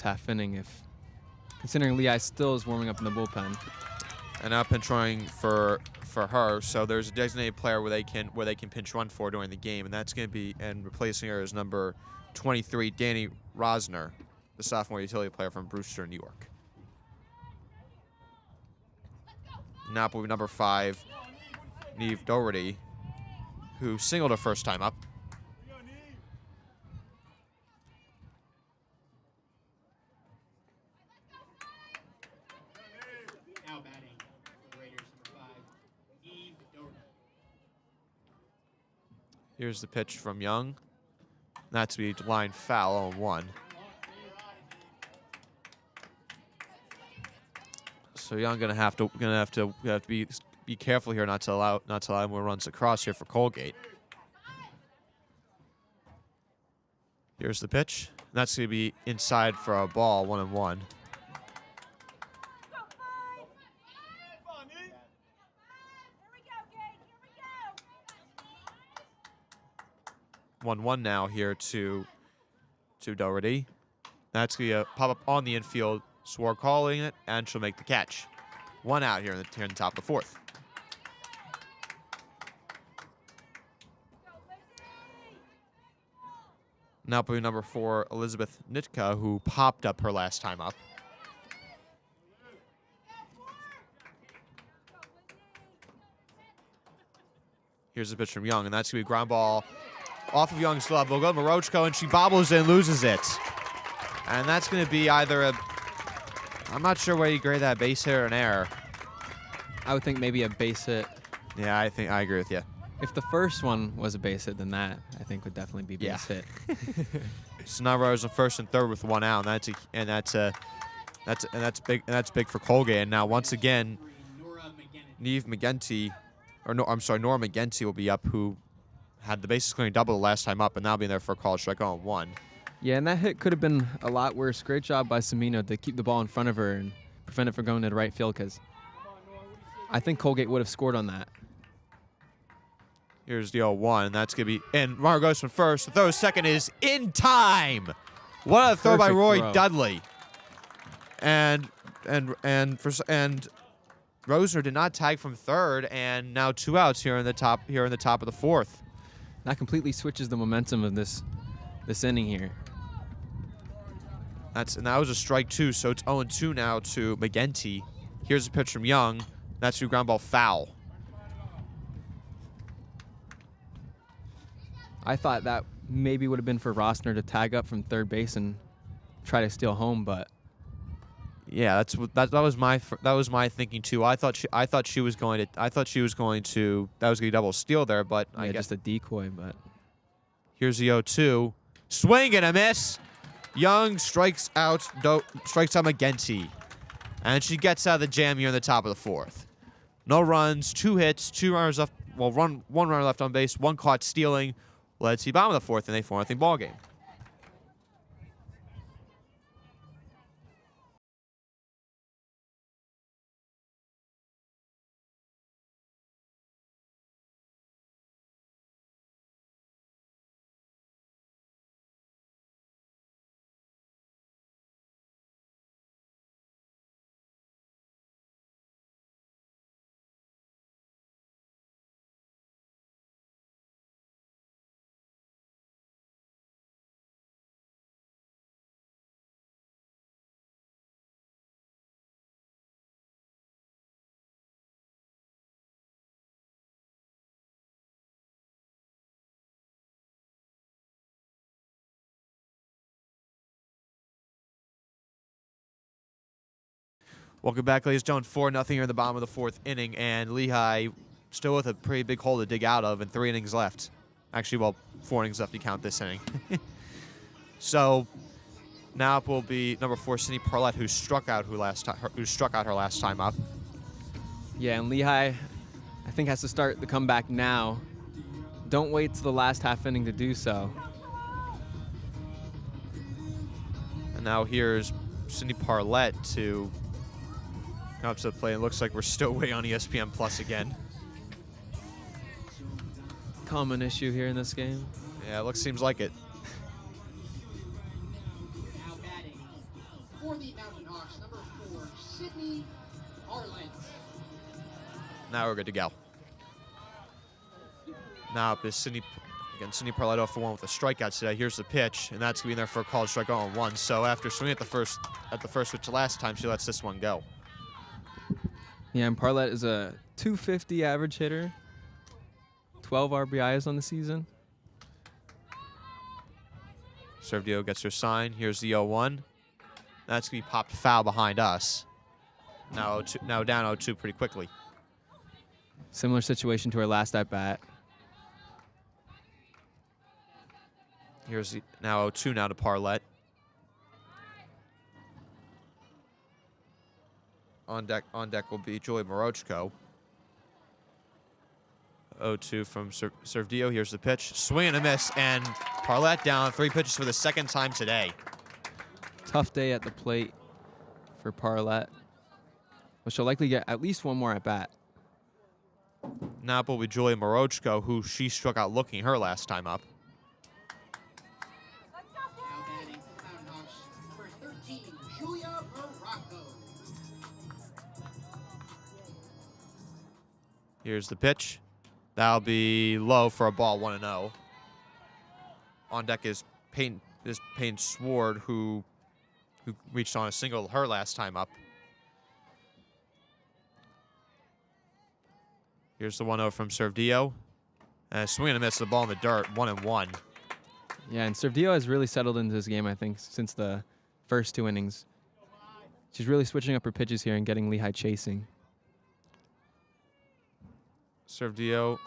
B: half inning, if considering Lehigh still is warming up in the bullpen.
A: And now pinch running for her, so there's a designated player where they can pinch run for during the game, and that's going to be, and replacing her is number 23, Danny Rosner, the sophomore utility player from Brewster, New York. Now will be number 5, Neve Doherty, who singled her first time up. Here's the pitch from Young. That's to be line foul, 0-1. So Young gonna have to be careful here, not to allow more runs across here for Colgate. Here's the pitch. That's gonna be inside for a ball, 1-1. 1-1 now here to Doherty. That's going to pop up on the infield. Swore calling it, and she'll make the catch. 1 out here in the top of the 4th. Now putting number 4, Elizabeth Nitka, who popped up her last time up. Here's the pitch from Young, and that's going to be a ground ball off of Young's glove. We'll go to Morochko, and she bobbles and loses it. And that's going to be either a... I'm not sure where you grade that, base hit or an error.
B: I would think maybe a base hit.
A: Yeah, I agree with you.
B: If the first one was a base hit, then that, I think, would definitely be base hit.
A: So now runners on first and third with 1 out, and that's big for Colgate. And now once again, Neve McGinty, Nora McGinty will be up, who had the bases clearing double the last time up, and now being there for a call strike on 1.
B: Yeah, and that hit could have been a lot worse. Great job by Semino to keep the ball in front of her and prevent it from going to the right field, because I think Colgate would have scored on that.
A: Here's the 0-1, and that's going to be, and runner goes from first. The throw to second is in time. What a throw by Roy Dudley. And Rosner did not tag from third, and now 2 outs here in the top of the 4th.
B: That completely switches the momentum of this inning here.
A: And that was a strike 2, so it's 0-2 now to McGinty. Here's a pitch from Young. That's your ground ball foul.
B: I thought that maybe would have been for Rosner to tag up from third base and try to steal home, but
A: yeah, that was my thinking too. I thought she was going to be double steal there, but
B: yeah,
A: I guess
B: just a decoy. But
A: here's the 0-2, swing and a miss. Young strikes out McGinty, and she gets out of the jam here in the top of the 4th. No runs, 2 hits, 2 runners left. Well, one runner left on base, 1 caught stealing. Let's see, bottom of the 4th, and a 4-0 ball game. Welcome back, ladies and gentlemen. 4-0 here in the bottom of the 4th inning, and Lehigh still with a pretty big hole to dig out of, and 3 innings left. Actually, well, 4 innings left if you count this inning. So now it will be number 4, Cindy Parlett, who struck out her last time up.
B: Yeah, and Lehigh, I think, has to start the comeback now. Don't wait till the last half inning to do so.
A: And now here's Cindy Parlett to come up to the plate. It looks like we're still waiting on ESPN Plus again.
B: Common issue here in this game.
A: Yeah, seems like it.
C: Now batting for the Mountain Hawks, number 4, Sydney Arlen.
A: Now we're good to go. Now up is Cindy Parlett off for 1 with a strikeout today. Here's the pitch, and that's gonna be in there for a called strike on 1. So after swinging at the first pitch last time, she lets this one go.
B: Yeah, and Parlett is a .250 average hitter. 12 RBIs on the season.
A: Sergio gets her sign. Here's the 0-1. That's gonna be popped foul behind us. Now down 0-2 pretty quickly.
B: Similar situation to our last at bat.
A: Here's the now 0-2 now to Parlett. On deck will be Julia Morochko. 0-2 from Sergio. Here's the pitch. Swing and a miss, and Parlett down 3 pitches for the 2nd time today.
B: Tough day at the plate for Parlett, but she'll likely get at least 1 more at bat.
A: Now will be Julia Morochko, who she struck out looking her last time up.
C: Now batting for the Mountain Hawks, number 13, Julia Morocco.
A: Here's the pitch. That'll be low for a ball, 1-0. On deck is Peyton Sward, who reached on a single her last time up. Here's the 1-0 from Sergio. Swing and a miss, the ball in the dirt, 1-1.
B: Yeah, and Sergio has really settled into this game, I think, since the first 2 innings. She's really switching up her pitches here and getting Lehigh chasing.
A: Sergio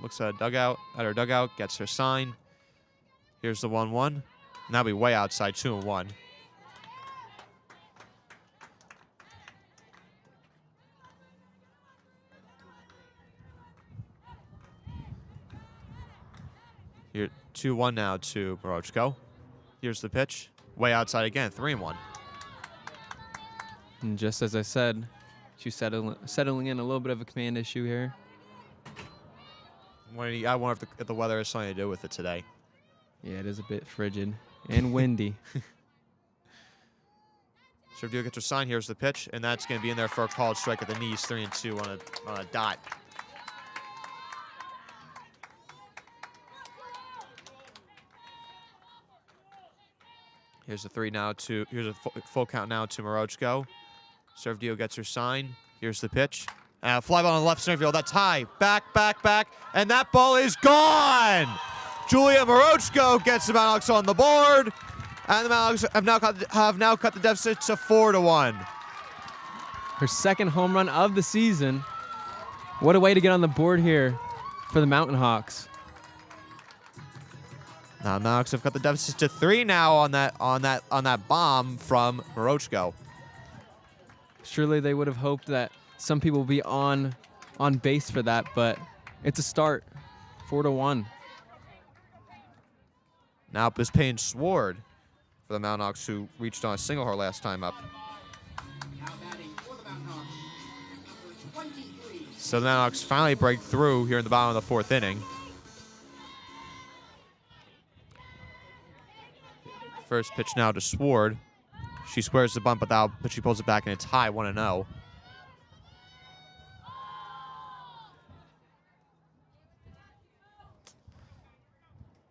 A: looks at her dugout, gets her sign. Here's the 1-1. Now be way outside, 2-1. Here, 2-1 now to Morochko. Here's the pitch. Way outside again, 3-1.
B: And just as I said, she's settling in a little bit of a command issue here.
A: I wonder if the weather has something to do with it today.
B: Yeah, it is a bit frigid and windy.
A: Sergio gets her sign. Here's the pitch, and that's going to be in there for a called strike at the knees, 3-2 on a dot. Here's a full count now to Morochko. Sergio gets her sign. Here's the pitch. Fly ball on the left center field. That's high. Back, and that ball is gone. Julia Morochko gets the Mountain Hawks on the board, and the Mountain Hawks have now cut the deficit to 4-1.
B: Her 2nd home run of the season. What a way to get on the board here for the Mountain Hawks.
A: Now the Mountain Hawks have cut the deficit to 3 now on that bomb from Morochko.
B: Surely they would have hoped that some people will be on base for that, but it's a start. 4-1.
A: Now up is Payne Sward for the Mountain Hawks, who reached on a single her last time up.
C: Now batting for the Mountain Hawks, number 23.
A: So the Mountain Hawks finally break through here in the bottom of the 4th inning. First pitch now to Sward. She squares the bunt, but she pulls it back, and it's high, 1-0.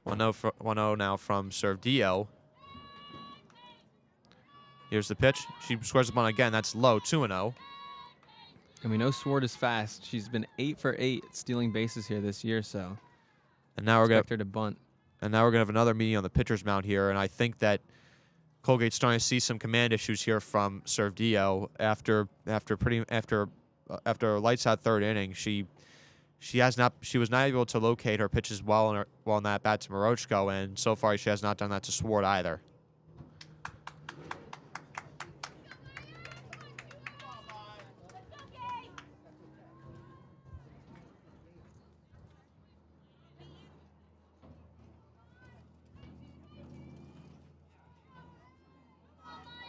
A: One 0 now from Sergio. Here's the pitch. She squares the bunt again. That's low, 2-0.
B: And we know Sward is fast. She's been 8 for 8 stealing bases here this year, so
A: And now we're
B: expect her to bunt.
A: And now we're gonna have another meeting on the pitcher's mound here, and I think that Colgate's starting to see some command issues here from Sergio after a lights out 3rd inning. She was not able to locate her pitches well in that bat to Morochko, and so far she has not done that to Sward either.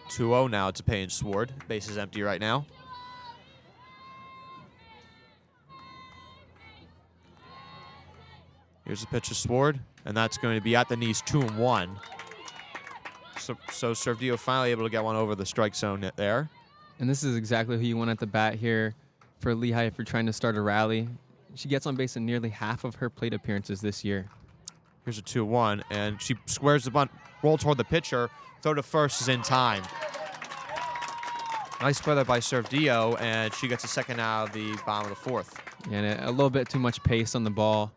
A: 2-0 now to Payne Sword. Base is empty right now. Here's a pitch to Sword, and that's going to be at the knees, 2-1. So Servdio finally able to get one over the strike zone there.
B: And this is exactly who you want at the bat here for Lehigh if you're trying to start a rally. She gets on base in nearly half of her plate appearances this year.
A: Here's a 2-1, and she squares the bunt, roll toward the pitcher. Throw to first is in time. Nice play there by Servdio, and she gets a second out of the bottom of the fourth.
B: And a little bit too much pace on the ball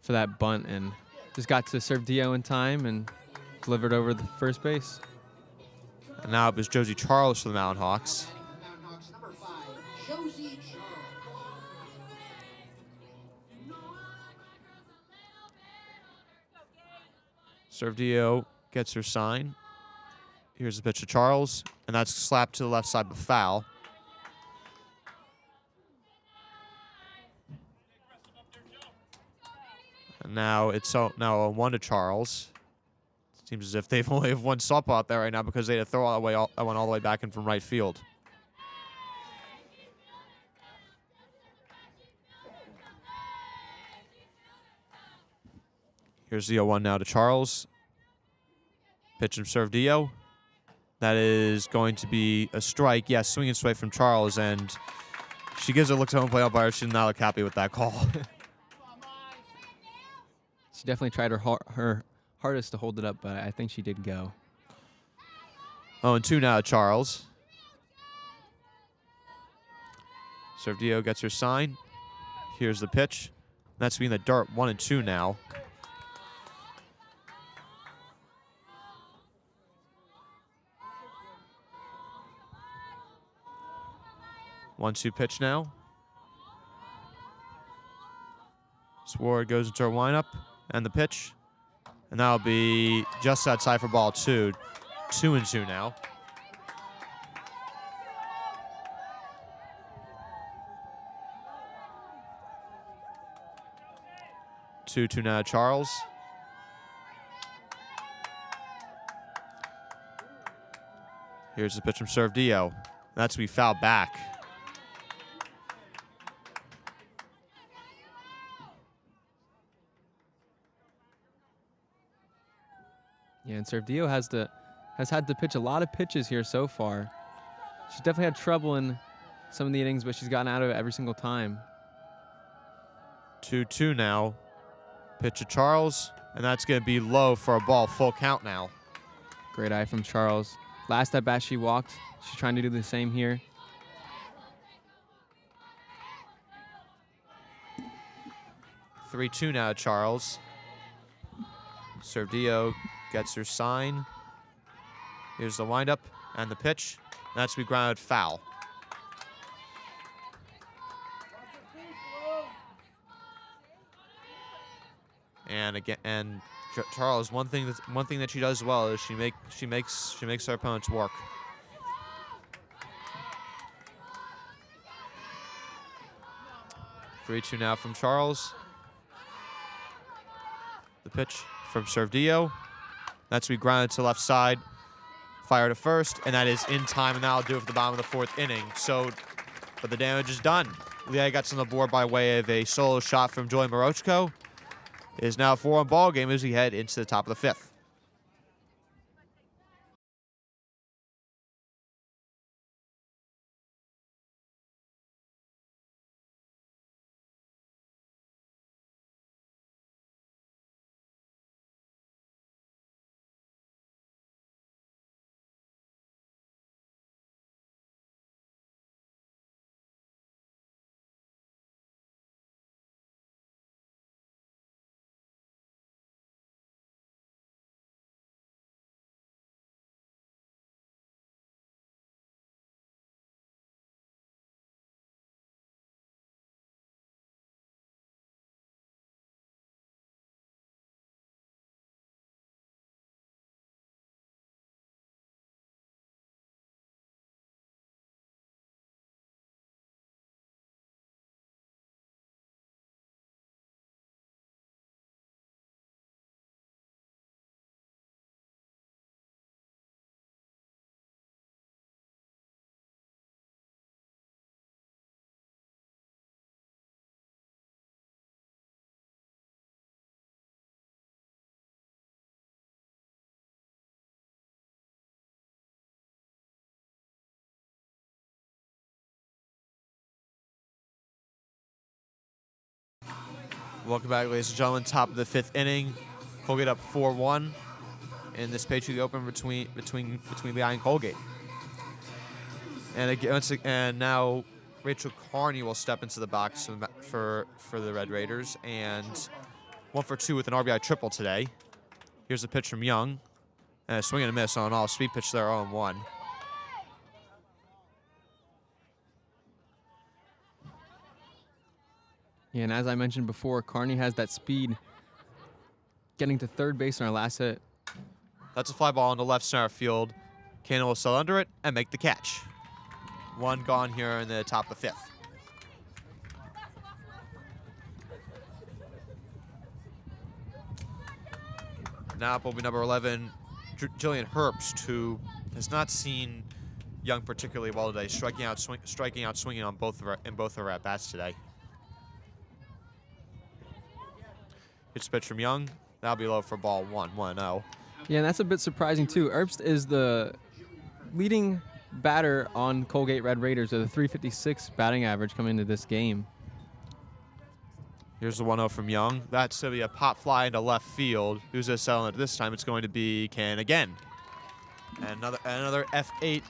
B: for that bunt, and just got to Servdio in time and delivered over the first base.
A: And now it was Josie Charles for the Mountain Hawks.
C: Mountain Hawks, number 5, Josie Charles.
A: Servdio gets her sign. Here's the pitch to Charles, and that's slapped to the left side, but foul. And now it's now a 1 to Charles. Seems as if they've only have one softball out there right now because they had to throw that one all the way back in from right field. Here's the 0-1 now to Charles. Pitch from Servdio. That is going to be a strike. Yes, swinging straight from Charles, and she gives a look to home plate umpire. She did not look happy with that call.
B: She definitely tried her hardest to hold it up, but I think she did go.
A: 0-2 now to Charles. Servdio gets her sign. Here's the pitch. That's being the dirt. 1-2 now. One-two pitch now. Sword goes into her windup, and the pitch. And that'll be just outside for ball 2. 2-2 now. Two now, Charles. Here's the pitch from Servdio. That's we foul back.
B: Yeah, and Servdio has had to pitch a lot of pitches here so far. She's definitely had trouble in some of the innings, but she's gotten out of it every single time.
A: 2-2 now. Pitch to Charles, and that's going to be low for a ball. Full count now.
B: Great eye from Charles. Last at bat she walked. She's trying to do the same here.
A: 3-2 now to Charles. Servdio gets her sign. Here's the windup and the pitch. That's to be grounded foul. And again, Charles, one thing that she does well is she makes her opponents work. Three-two now from Charles. The pitch from Servdio. That's to be grounded to left side. Fire to first, and that is in time, and that'll do it for the bottom of the fourth inning. But the damage is done. Lehigh gets on the board by way of a solo shot from Joy Morochko. It is now a 4-1 ball game as we head into the top of the fifth. Welcome back, ladies and gentlemen. Top of the 5th inning. Colgate up 4-1 in this Patriot Open between Lehigh and Colgate. And again, and now Rachel Carney will step into the box for the Red Raiders, and 1 for 2 with an RBI triple today. Here's a pitch from Young, and a swing and a miss on all speed pitch there, 0-1.
B: Yeah, and as I mentioned before, Carney has that speed getting to third base in our last hit.
A: That's a fly ball into left center field. Cannon will sell under it and make the catch. 1 gone here in the top of the 5th. Now up will be number 11, Jillian Herbst, who has not seen Young particularly well today, striking out, swinging on both of her at bats today. It's a pitch from Young. That'll be low for ball 1-0.
B: Yeah, and that's a bit surprising too. Herbst is the leading batter on Colgate Red Raiders with a .356 batting average coming into this game.
A: Here's the 1-0 from Young. That's going to be a pop fly into left field. Who's going to settle it this time? It's going to be Cannon again. And another F8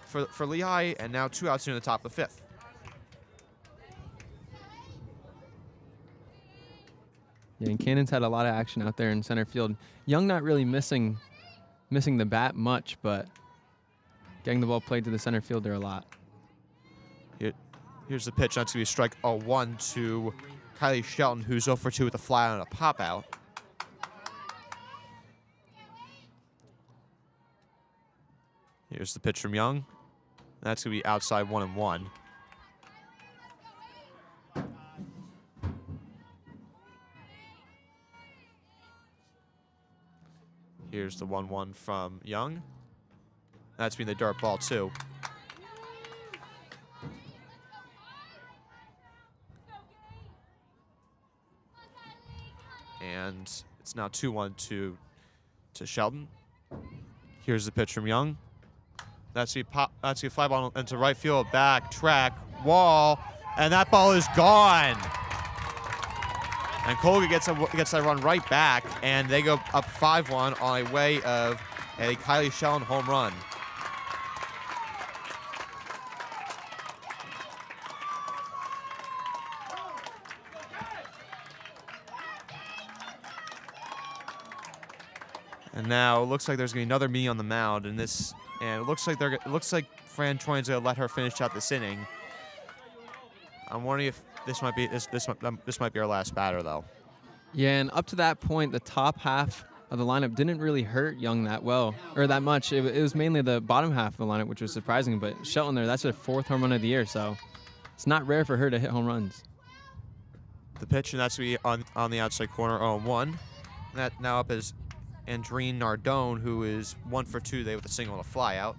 A: for Lehigh, and now 2 outs here in the top of the 5th.
B: Yeah, and Cannon's had a lot of action out there in center field. Young not really missing the bat much, but getting the ball played to the center fielder a lot.
A: Here's the pitch. That's going to be a strike 0-1 to Kylie Shelton, who's 0 for 2 with a fly on a pop out. Here's the pitch from Young. That's going to be outside 1-1. Here's the 1-1 from Young. That's been the dirt ball too. And it's now 2-1 to Shelton. Here's the pitch from Young. That's a fly ball into right field, back, track, wall, and that ball is gone. And Colgate gets that run right back, and they go up 5-1 on a way of a Kylie Shelton home run. And now it looks like there's gonna be another me on the mound, and it looks like Fran Troyan's gonna let her finish out this inning. I'm wondering if this might be our last batter though.
B: Yeah, and up to that point, the top half of the lineup didn't really hurt Young that well or that much. It was mainly the bottom half of the lineup, which was surprising. But Shelton there, that's her 4th home run of the year, so it's not rare for her to hit home runs.
A: The pitch, and that's gonna be on the outside corner, 0-1. That now up is Andrine Nardone, who is 1 for 2 today with a single and a fly out.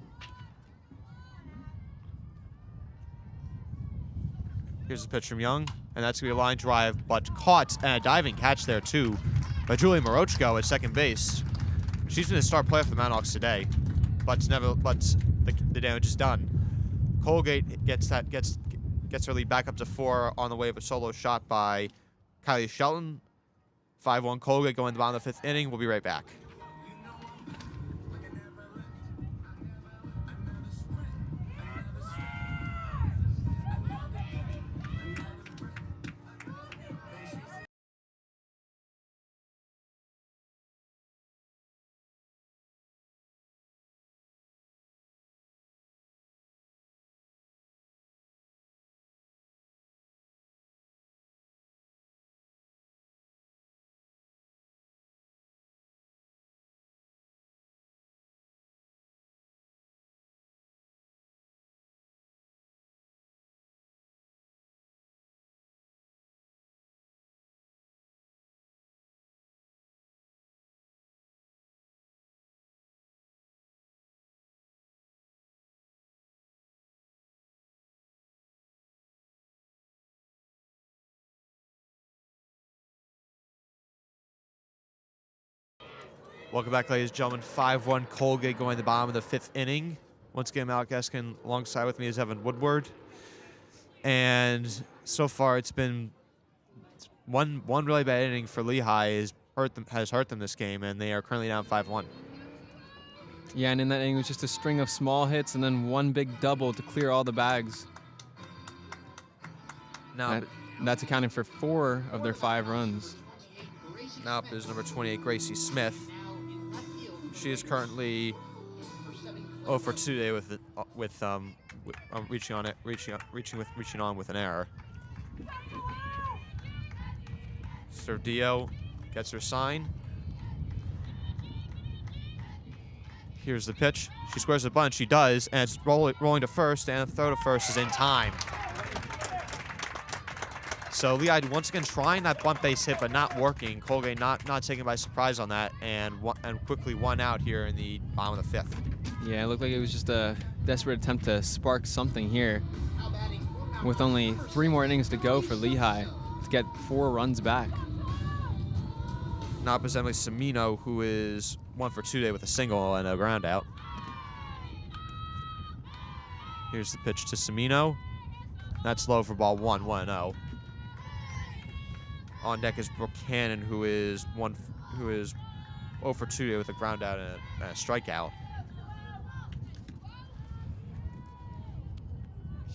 A: Here's the pitch from Young, and that's going to be a line drive, but caught, and a diving catch there, too, by Julie Morochko at second base. She's been a star player for the Mounthawks today, but the damage is done. Colgate gets their lead back up to 4 on the way of a solo shot by Kylie Shelton. 5-1 Colgate going to the bottom of the 5th inning. We'll be right back. Welcome back, ladies and gentlemen. 5-1 Colgate going to the bottom of the 5th inning. Once again, Malik Eskin alongside with me is Evan Woodward. And so far it's been one really bad inning for Lehigh has hurt them this game, and they are currently down 5-1.
B: Yeah, and in that inning, it was just a string of small hits and then one big double to clear all the bags.
A: Now,
B: That's accounting for 4 of their 5 runs.
A: now up is number 28, Gracie Smith. She is currently 0 for 2 today with reaching on with an error. Serdio gets her sign. Here's the pitch. She squares a bunt. She does, and it's rolling to first, and the throw to first is in time. So Lehigh once again trying that bunt base hit, but not working. Colgate not taken by surprise on that, and quickly 1 out here in the bottom of the 5th.
B: Yeah, it looked like it was just a desperate attempt to spark something here. With only 3 more innings to go for Lehigh to get 4 runs back.
A: Now up is Emily Semino, who is 1 for 2 today with a single and a ground out. Here's the pitch to Semino. That's low for ball 1, 1-0. On deck is Brooke Cannon, who is 0 for 2 today with a ground out and a strikeout.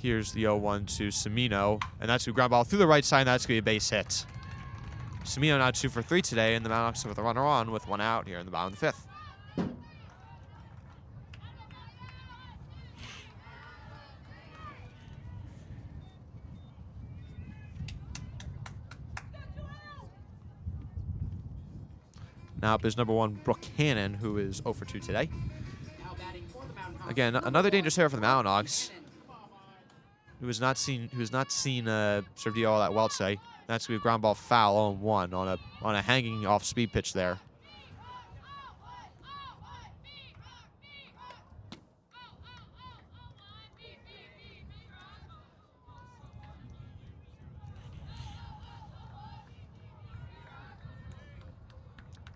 A: Here's the 0-1 to Semino, and that's a ground ball through the right side, and that's going to be a base hit. Semino now 2 for 3 today, and the Mount Hawks with a runner on with 1 out here in the bottom of the 5th. Now up is number 1, Brooke Cannon, who is 0 for 2 today. Again, another dangerous hitter for the Mountain Hawks, who has not seen Serdio all that well today. That's going to be a ground ball foul 0-1 on a hanging off speed pitch there.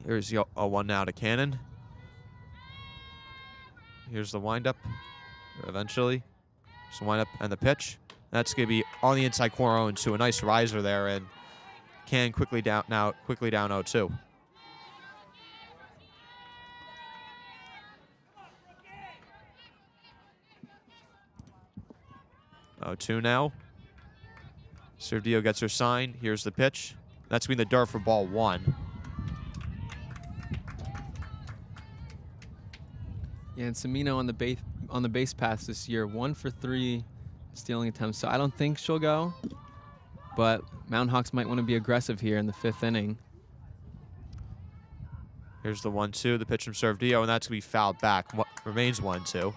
A: Here's the 0-1 now to Cannon. Here's the windup, eventually. Here's the windup and the pitch. That's going to be on the inside corner 0-2. A nice riser there, and Cannon quickly down 0-2. 0-2 now. Serdio gets her sign. Here's the pitch. That's going to be the dirt for ball 1.
B: Yeah, and Semino on the base pass this year, 1 for 3 stealing attempts. So I don't think she'll go, but Mountain Hawks might want to be aggressive here in the 5th inning.
A: Here's the 1-2, the pitch from Serdio, and that's going to be fouled back. Remains 1-2.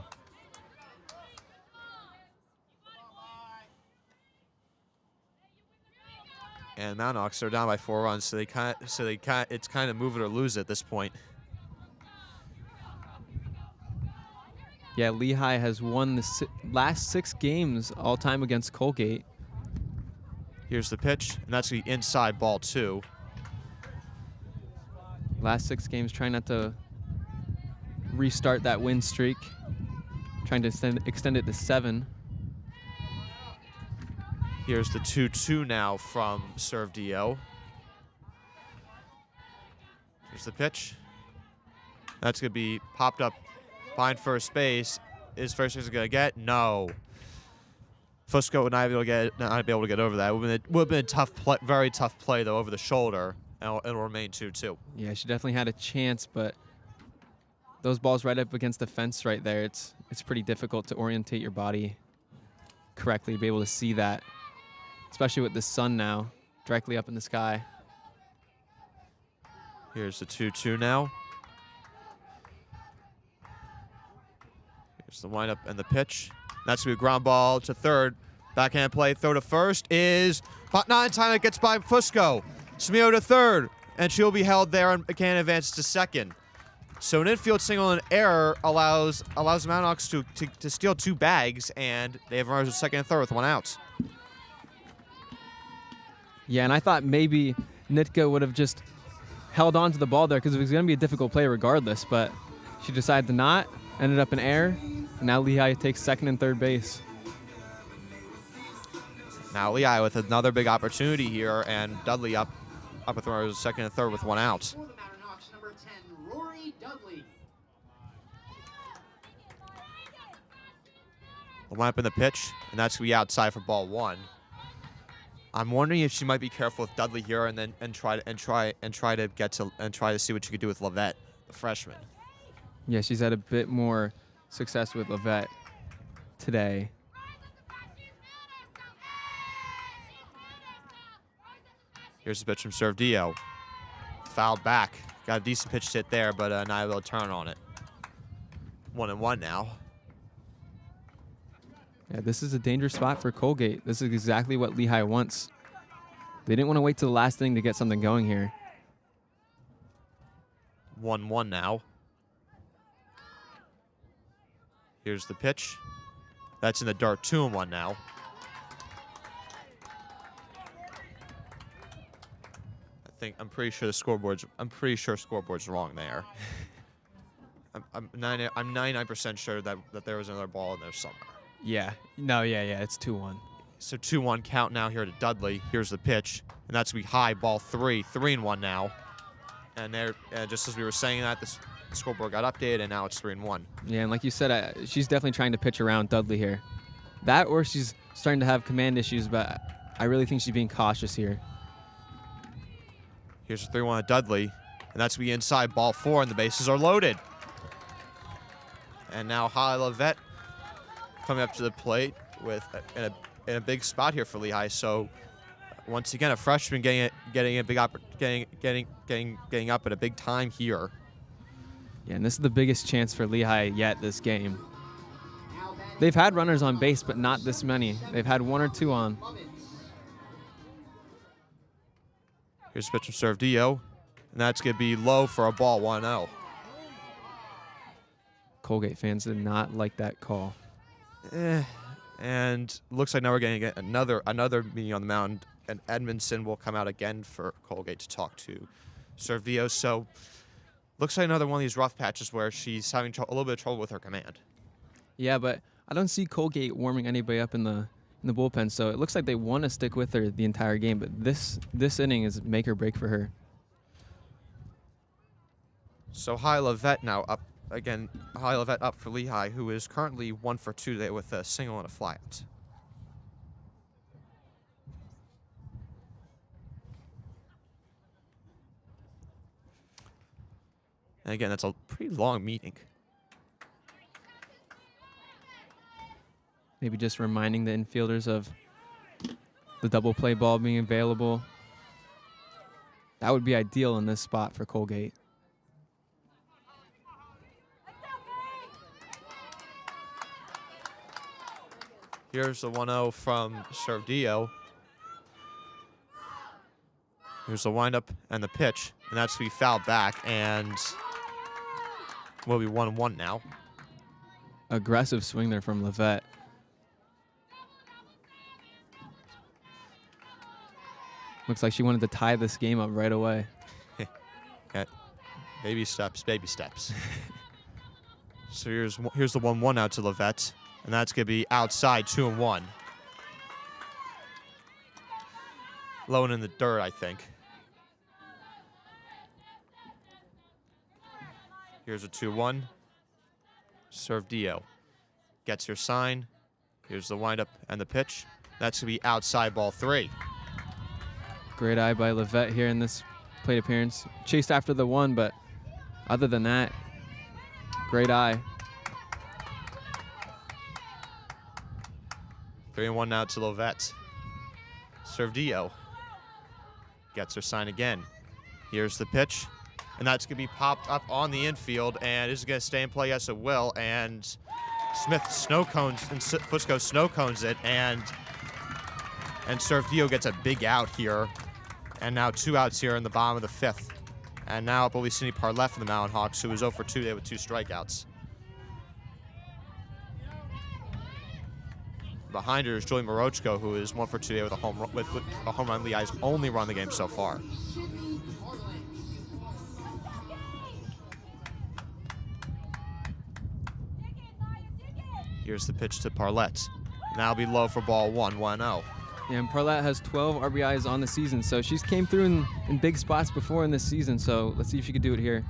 A: And Mountain Hawks are down by 4 runs, so it's kind of move it or lose it at this point.
B: Yeah, Lehigh has won the last 6 games all time against Colgate.
A: Here's the pitch, and that's the inside ball 2.
B: Last 6 games, trying not to restart that win streak. Trying to extend it to 7.
A: Here's the 2-2 now from Serdio. Here's the pitch. That's going to be popped up behind first base. Is first base going to get? No. Fusco would not be able to get over that. It would have been a tough play, very tough play though, over the shoulder, and it'll remain 2-2.
B: Yeah, she definitely had a chance, but those balls right up against the fence right there, it's pretty difficult to orientate your body correctly to be able to see that, especially with the sun now directly up in the sky.
A: Here's the 2-2 now. Here's the windup and the pitch. That's going to be a ground ball to third. Backhand play, throw to first is not in time. It gets by Fusco. Semino to third, and she'll be held there and can advance to second. So an infield single and error allows the Mountain Hawks to steal 2 bags, and they have runners at second and third with 1 out.
B: Yeah, and I thought maybe Nitka would have just held on to the ball there because it was going to be a difficult play regardless, but she decided to not. Ended up in error, and now Lehigh takes second and third base.
A: Now Lehigh with another big opportunity here, and Dudley up with runners second and third with 1 out.
C: For the Mountain Hawks, number 10, Rory Dudley.
A: We'll line up in the pitch, and that's gonna be outside for ball 1. I'm wondering if she might be careful with Dudley here, and try to see what she could do with Levette, the freshman.
B: Yeah, she's had a bit more success with Levette today.
A: Here's the pitch from Servdio. Fouled back. Got a decent pitch hit there, but not able to turn on it. 1-1 now.
B: Yeah, this is a dangerous spot for Colgate. This is exactly what Lehigh wants. They didn't want to wait till the last inning to get something going here.
A: 1-1 now. Here's the pitch. That's in the dirt. 2-1 now. I'm pretty sure scoreboard's wrong there. I'm 99% sure that there was another ball in there somewhere.
B: Yeah. No, yeah, it's 2-1.
A: So 2-1 count now here to Dudley. Here's the pitch, and that's gonna be high, ball 3. 3-1 now. And there, just as we were saying that, the scoreboard got updated, and now it's 3-1.
B: Yeah, and like you said, she's definitely trying to pitch around Dudley here. That or she's starting to have command issues, but I really think she's being cautious here.
A: Here's the 3-1 at Dudley, and that's gonna be inside, ball 4, and the bases are loaded. And now Holly Levette coming up to the plate with in a big spot here for Lehigh. So once again, a freshman getting up at a big time here.
B: Yeah, and this is the biggest chance for Lehigh yet this game. They've had runners on base, but not this many. They've had 1 or 2 on.
A: Here's a pitch from Servdio, and that's going to be low for a ball, 1-0.
B: Colgate fans did not like that call.
A: And looks like now we're going to get another meeting on the mound, and Edmondson will come out again for Colgate to talk to Servdio. So looks like another one of these rough patches where she's having a little bit of trouble with her command.
B: Yeah, but I don't see Colgate warming anybody up in the bullpen, so it looks like they want to stick with her the entire game, but this inning is make or break for her.
A: So High Levette now up again. High Levette up for Lehigh, who is currently 1 for 2 today with a single and a flyout. And again, that's a pretty long meeting.
B: Maybe just reminding the infielders of the double play ball being available. That would be ideal in this spot for Colgate.
A: Here's the 1-0 from Servdio. Here's the windup and the pitch, and that's going to be fouled back, and will be 1-1 now.
B: Aggressive swing there from Levette. Looks like she wanted to tie this game up right away.
A: Okay. Baby steps, baby steps. So here's the 1-1 out to Levette, and that's going to be outside, 2-1. Low and in the dirt, I think. Here's a 2-1. Servdio gets her sign. Here's the windup and the pitch. That's going to be outside, ball 3.
B: Great eye by Levette here in this plate appearance. Chased after the 1, but other than that, great eye.
A: 3-1 now to Levette. Servdio gets her sign again. Here's the pitch, and that's going to be popped up on the infield, and is going to stay in play. Yes, it will. And Smith Fusco snow cones it, and Servdio gets a big out here. And now 2 outs here in the bottom of the 5th. And now up we see Parlett for the Mountain Hawks, who was 0 for 2 today with 2 strikeouts. Behind her is Julie Morochko, who is 1 for 2 today with a home run. Lehigh's only run the game so far. Here's the pitch to Parlett. Now be low for ball 1, 1-0.
B: Yeah, and Parlett has 12 RBIs on the season, so she's came through in big spots before in this season, so let's see if she could do it here.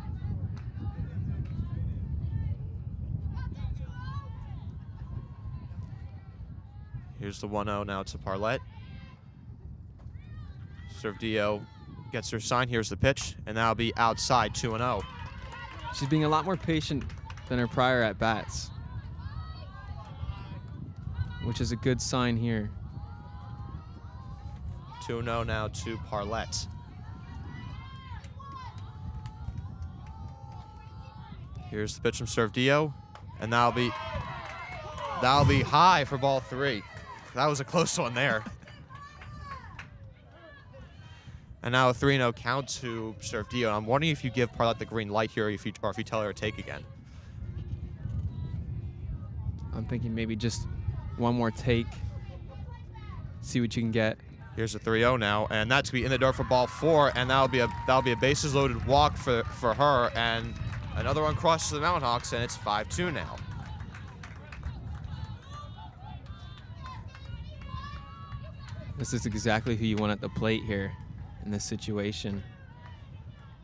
A: Here's the 1-0 now to Parlett. Servdio gets her sign. Here's the pitch, and that'll be outside, 2-0.
B: She's being a lot more patient than her prior at-bats, which is a good sign here.
A: 2-0 now to Parlett. Here's the pitch from Servdio, and that'll be high for ball 3. That was a close one there. And now a 3-0 count to Servdio. I'm wondering if you give Parlett the green light here, or if you tell her to take again.
B: I'm thinking maybe just one more take, see what you can get.
A: Here's a 3-0 now, and that's gonna be in the door for ball 4, and that'll be a bases loaded walk for her, and another one crosses the Mountain Hawks, and it's 5-2 now.
B: This is exactly who you want at the plate here in this situation.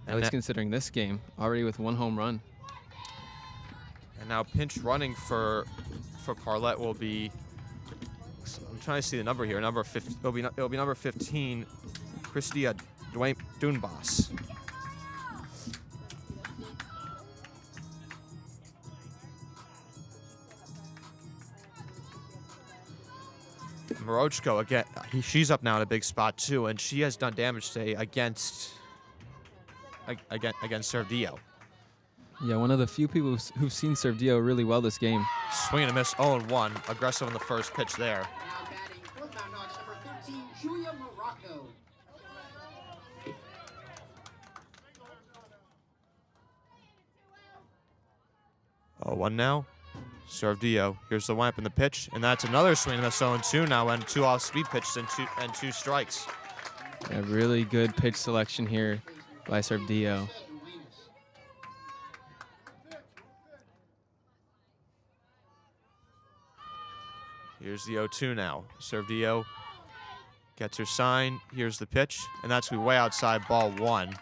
B: At least considering this game, already with 1 home run.
A: And now pinch running for Parlett will be, I'm trying to see the number here, number 15, it'll be number 15, Christia Dunbas. Morochko, again, she's up now in a big spot too, and she has done damage today against Servdio.
B: Yeah, one of the few people who've seen Servdio really well this game.
A: Swing and a miss, 0-1. Aggressive on the first pitch there.
C: Now batting for the Mountain Hawks, number 13, Julia Morocco.
A: Oh, 1 now. Servdio. Here's the wind up in the pitch, and that's another swing and a miss, 0-2 now, and 2 off-speed pitches and 2 strikes.
B: A really good pitch selection here by Servdio.
A: Here's the 0-2 now. Servdio gets her sign. Here's the pitch, and that's gonna be way outside, ball 1.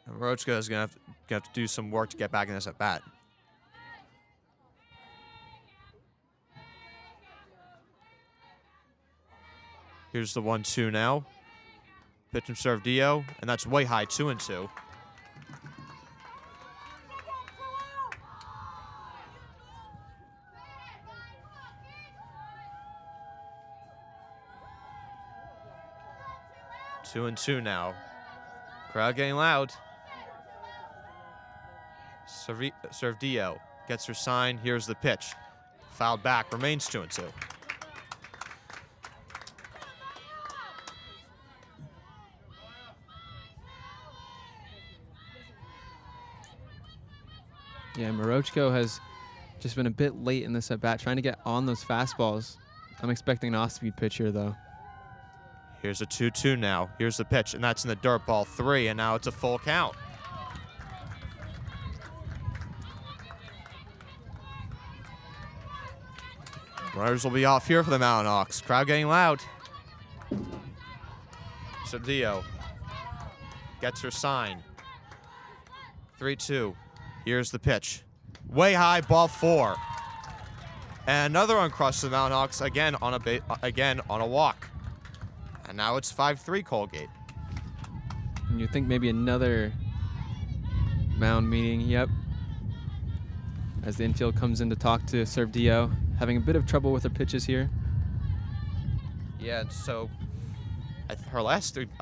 A: And Rochka is gonna have to do some work to get back in this at bat. Here's the 1-2 now. Pitch from Servdio, and that's way high, 2-2. Two and 2 now. Crowd getting loud. Servdio gets her sign. Here's the pitch. Fouled back. Remains 2-2.
B: Yeah, Morochko has just been a bit late in this at bat, trying to get on those fastballs. I'm expecting an off-speed pitch here, though.
A: Here's a 2-2 now. Here's the pitch, and that's in the dirt, ball 3, and now it's a full count. Runners will be off here for the Mountain Hawks. Crowd getting loud. Servdio gets her sign. 3-2. Here's the pitch. Way high, ball 4. And another one crosses the Mountain Hawks again on a walk. And now it's 5-3 Colgate.
B: And you think maybe another mound meeting, yep. As the infield comes in to talk to Servdio, having a bit of trouble with her pitches here.
A: Yeah, so I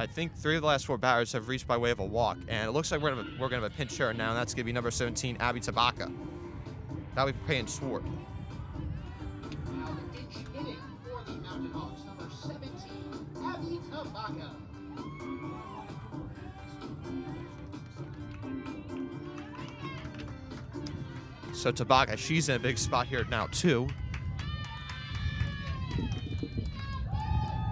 A: think 3 of the last 4 batters have reached by way of a walk, and it looks like we're gonna have a pinch hitter now, and that's gonna be number 17, Abby Tabaka. That'll be paying Sword.
C: Now the pinch hitting for the Mountain Hawks, number 17, Abby Tabaka.
A: So Tabaka, she's in a big spot here now too.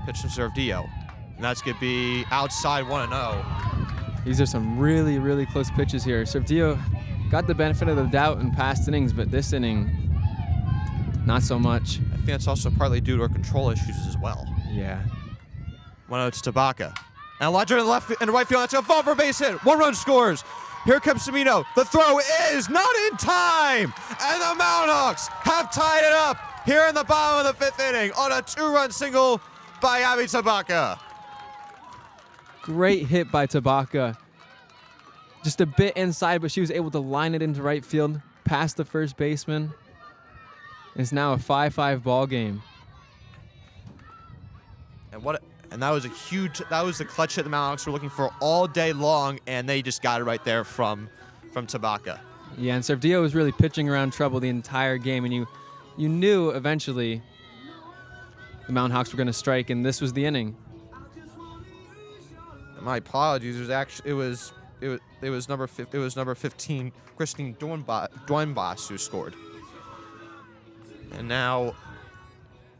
A: Pitch from Servdio, and that's gonna be outside, 1-0.
B: These are some really, really close pitches here. Servdio got the benefit of the doubt in past innings, but this inning, Not so much.
A: I think that's also partly due to her control issues as well.
B: Yeah.
A: 1-0 to Tabaka. And Elijah in the left and right field. That's a fall for a base hit. 1 run scores. Here comes Semino. The throw is not in time. And the Mountain Hawks have tied it up here in the bottom of the 5th inning on a 2-run single by Abby Tabaka.
B: Great hit by Tabaka. Just a bit inside, but she was able to line it into right field, past the first baseman. It's now a 5-5 ball game.
A: And that was the clutch hit the Mountain Hawks were looking for all day long, and they just got it right there from Tabaka.
B: Yeah, and Servdio was really pitching around trouble the entire game, and you knew eventually the Mountain Hawks were going to strike, and this was the inning.
A: My apologies. It was number 15, Christine Duenbas, who scored. And now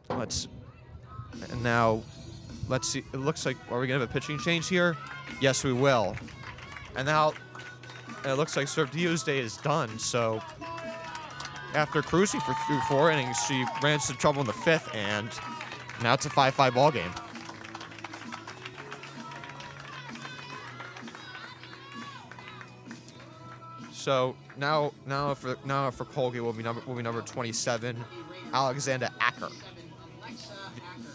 A: let's see. It looks like, are we gonna have a pitching change here? Yes, we will. And now it looks like Servdio's day is done. So after cruising for 4 innings, she ran into trouble in the 5th, and now it's a 5-5 ball game. So now for Colgate will be number 27, Alexander Acker.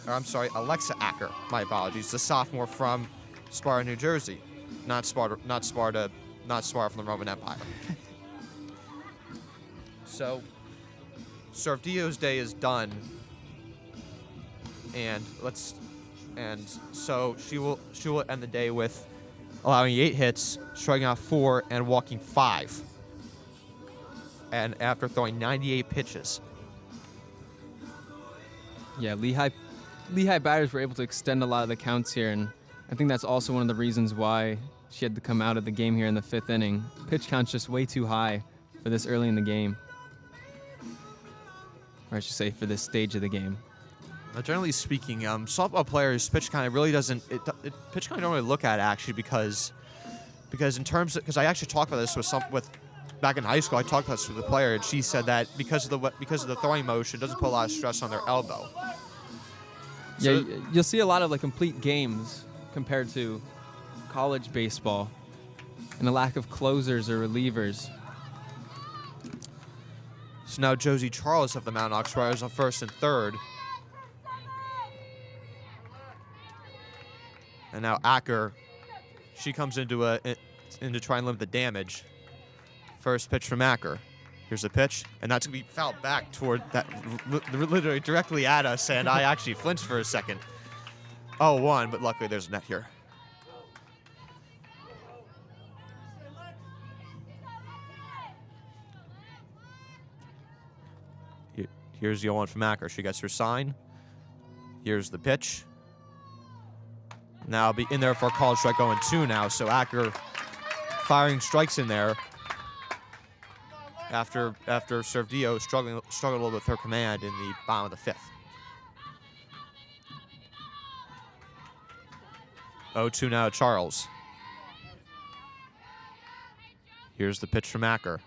A: Or I'm sorry, Alexa Acker. My apologies. The sophomore from Sparta, New Jersey, not Sparta from the Roman Empire. So Servdio's day is done, and so she will end the day with allowing 8 hits, striking out 4, and walking 5. And after throwing 98 pitches.
B: Yeah, Lehigh batters were able to extend a lot of the counts here, and I think that's also one of the reasons why she had to come out of the game here in the 5th inning. Pitch count's just way too high for this early in the game. Or I should say, for this stage of the game.
A: Generally speaking, softball players pitch count really doesn't. Pitch count I don't really look at actually because I actually talked about this with back in high school. I talked about this with a player, and she said that because of the throwing motion, it doesn't put a lot of stress on their elbow.
B: So yeah, you'll see a lot of complete games compared to college baseball, and a lack of closers or relievers.
A: So now Josie Charles of the Mountain Hawks runners on 1st and 3rd. And now Acker, she comes in to try and limit the damage. First pitch from Acker. Here's the pitch, and that's going to be fouled back toward that, literally directly at us, and I actually flinched for a second. 0-1, but luckily there's a net here. Here's the 0-1 from Acker. She gets her sign. Here's the pitch. Now I'll be in there for a called strike 0-2 now, so Acker firing strikes in there after Servdio struggled a little bit with her command in the bottom of the 5th. 0-2 now to Charles. Here's the pitch from Acker.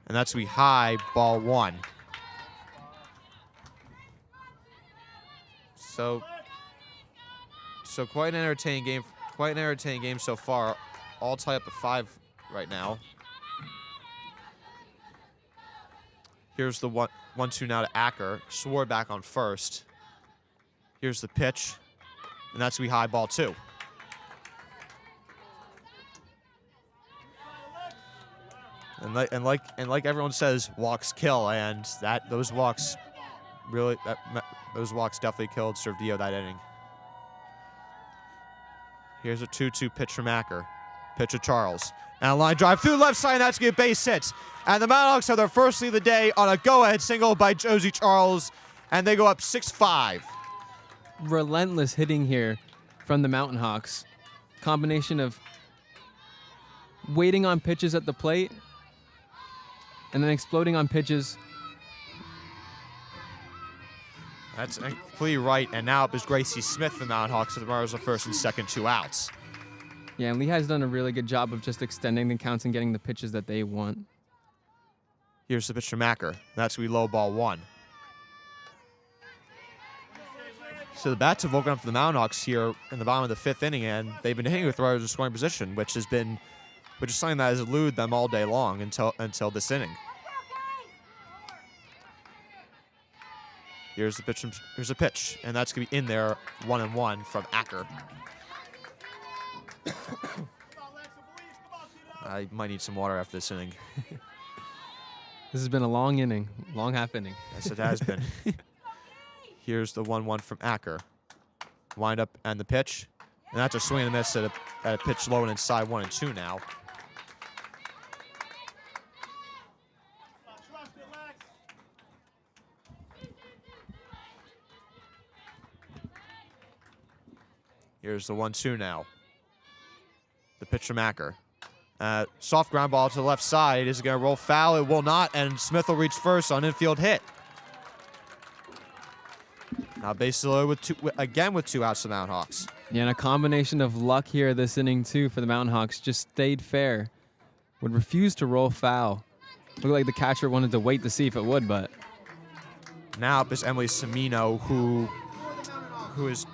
A: And that's going to be high, ball 1. So quite an entertaining game so far. All tied up at 5 right now. Here's the 1-2 now to Acker. Swore back on 1st. Here's the pitch, and that's going to be high, ball 2. And like everyone says, walks kill, and those walks definitely killed Servdio that inning. Here's a 2-2 pitch from Acker. Pitch to Charles. And a line drive through the left side, and that's going to be base hits. And the Mountain Hawks have their first lead of the day on a go-ahead single by Josie Charles, and they go up 6-5.
B: Relentless hitting here from the Mountain Hawks. Combination of waiting on pitches at the plate and then exploding on pitches.
A: That's completely right. And now up is Gracie Smith, the Mountain Hawks, with the runners on 1st and 2nd, 2 outs.
B: Yeah, and Lehigh's done a really good job of just extending the counts and getting the pitches that they want.
A: Here's the pitch from Acker. That's going to be low ball 1. So the bats have woken up for the Mountain Hawks here in the bottom of the 5th inning, and they've been hitting with runners in scoring position, which is something that has eluded them all day long until this inning. Here's a pitch, and that's going to be in there, 1-1 from Acker. I might need some water after this inning.
B: This has been a long inning, long half inning.
A: Yes, it has been. Here's the 1-1 from Acker. Wind up and the pitch. And that's a swing and a miss at a pitch low and inside 1-2 now. Here's the 1-2 now. The pitch from Acker. Soft ground ball to the left side. Is it going to roll foul? It will not, and Smith will reach first on infield hit. Now bases loaded with 2 outs to the Mountain Hawks.
B: Yeah, and a combination of luck here this inning, too, for the Mountain Hawks. Just stayed fair. Would refuse to roll foul. Looked like the catcher wanted to wait to see if it would, but...
A: Now up is Emily Semino, who is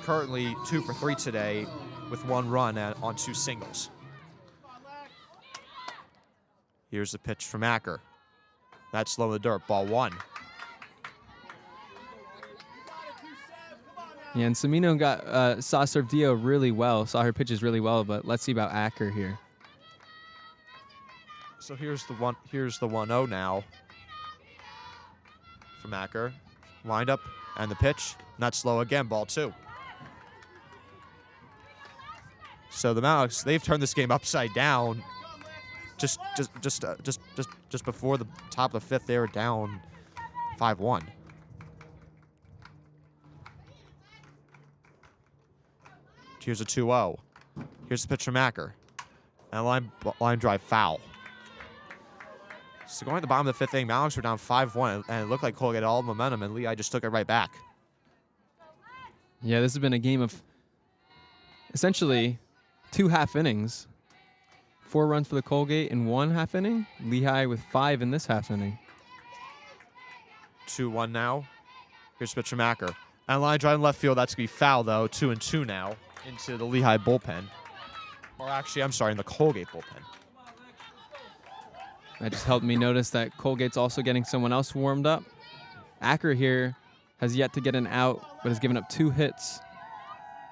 A: currently 2 for 3 today with 1 run on 2 singles. Here's the pitch from Acker. That's low in the dirt, ball 1.
B: Yeah, and Semino saw Servdio really well, saw her pitches really well, but let's see about Acker here.
A: So here's the 1-0 now from Acker. Wind up and the pitch. Not slow again, ball 2. So the Mountain Hawks, they've turned this game upside down. Just before the top of the 5th, they were down 5-1. Here's a 2-0. Here's the pitch from Acker. And line drive foul. So going to the bottom of the 5th inning, Mountain Hawks were down 5-1, and it looked like Colgate had all the momentum, and Lehigh just took it right back.
B: Yeah, this has been a game of essentially 2 half innings. 4 runs for the Colgate in 1 half inning. Lehigh with 5 in this half inning.
A: 2-1 now. Here's the pitch from Acker. And line drive in left field. That's going to be foul, though. 2-2 now into the Lehigh bullpen. Or actually, I'm sorry, in the Colgate bullpen.
B: That just helped me notice that Colgate's also getting someone else warmed up. Acker here has yet to get an out, but has given up 2 hits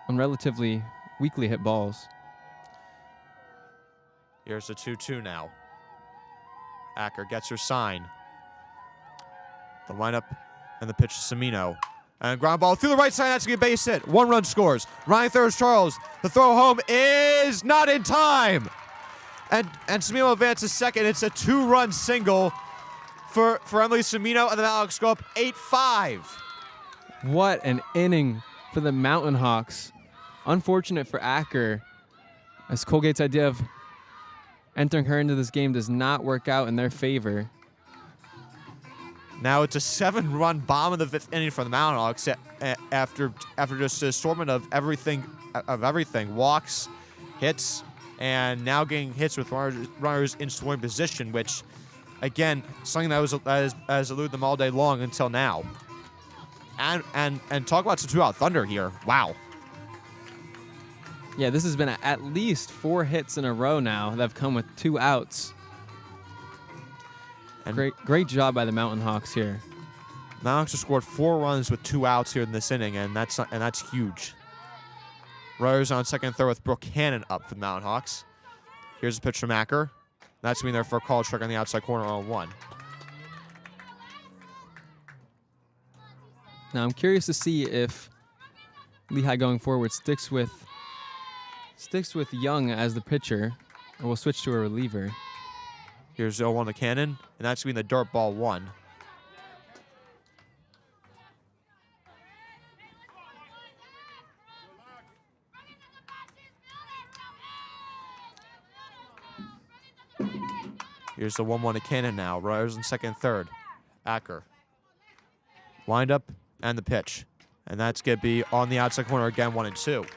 B: on relatively weakly hit balls.
A: Here's the 2-2 now. Acker gets her sign. The lineup and the pitch to Semino. And ground ball through the right side. That's going to be a base hit. 1 run scores. Ryan throws Charles. The throw home is not in time. And Semino advances second. It's a 2-run single for Emily Semino, and the Mountain Hawks go up 8-5.
B: What an inning for the Mountain Hawks. Unfortunate for Acker, as Colgate's idea of entering her into this game does not work out in their favor.
A: Now it's a 7-run bomb in the 5th inning for the Mountain Hawks after just an assortment of everything, walks, hits, and now getting hits with runners in scoring position, which, again, something that has eluded them all day long until now. And talk about some 2-out thunder here. Wow.
B: Yeah, this has been at least 4 hits in a row now that have come with 2 outs. And great job by the Mountain Hawks here.
A: Mountain Hawks have scored 4 runs with 2 outs here in this inning, and that's huge. Runners on second and third with Brooke Cannon up for the Mountain Hawks. Here's a pitch from Acker. That's going to be there for a call strike on the outside corner on 1.
B: Now I'm curious to see if Lehigh going forward sticks with Young as the pitcher, or will switch to a reliever.
A: Here's 0-1 to Cannon, and that's going to be the dirt ball 1. Here's the 1-1 to Cannon now. Runners in second and third. Acker. Wind up and the pitch. And that's going to be on the outside corner again, 1-2.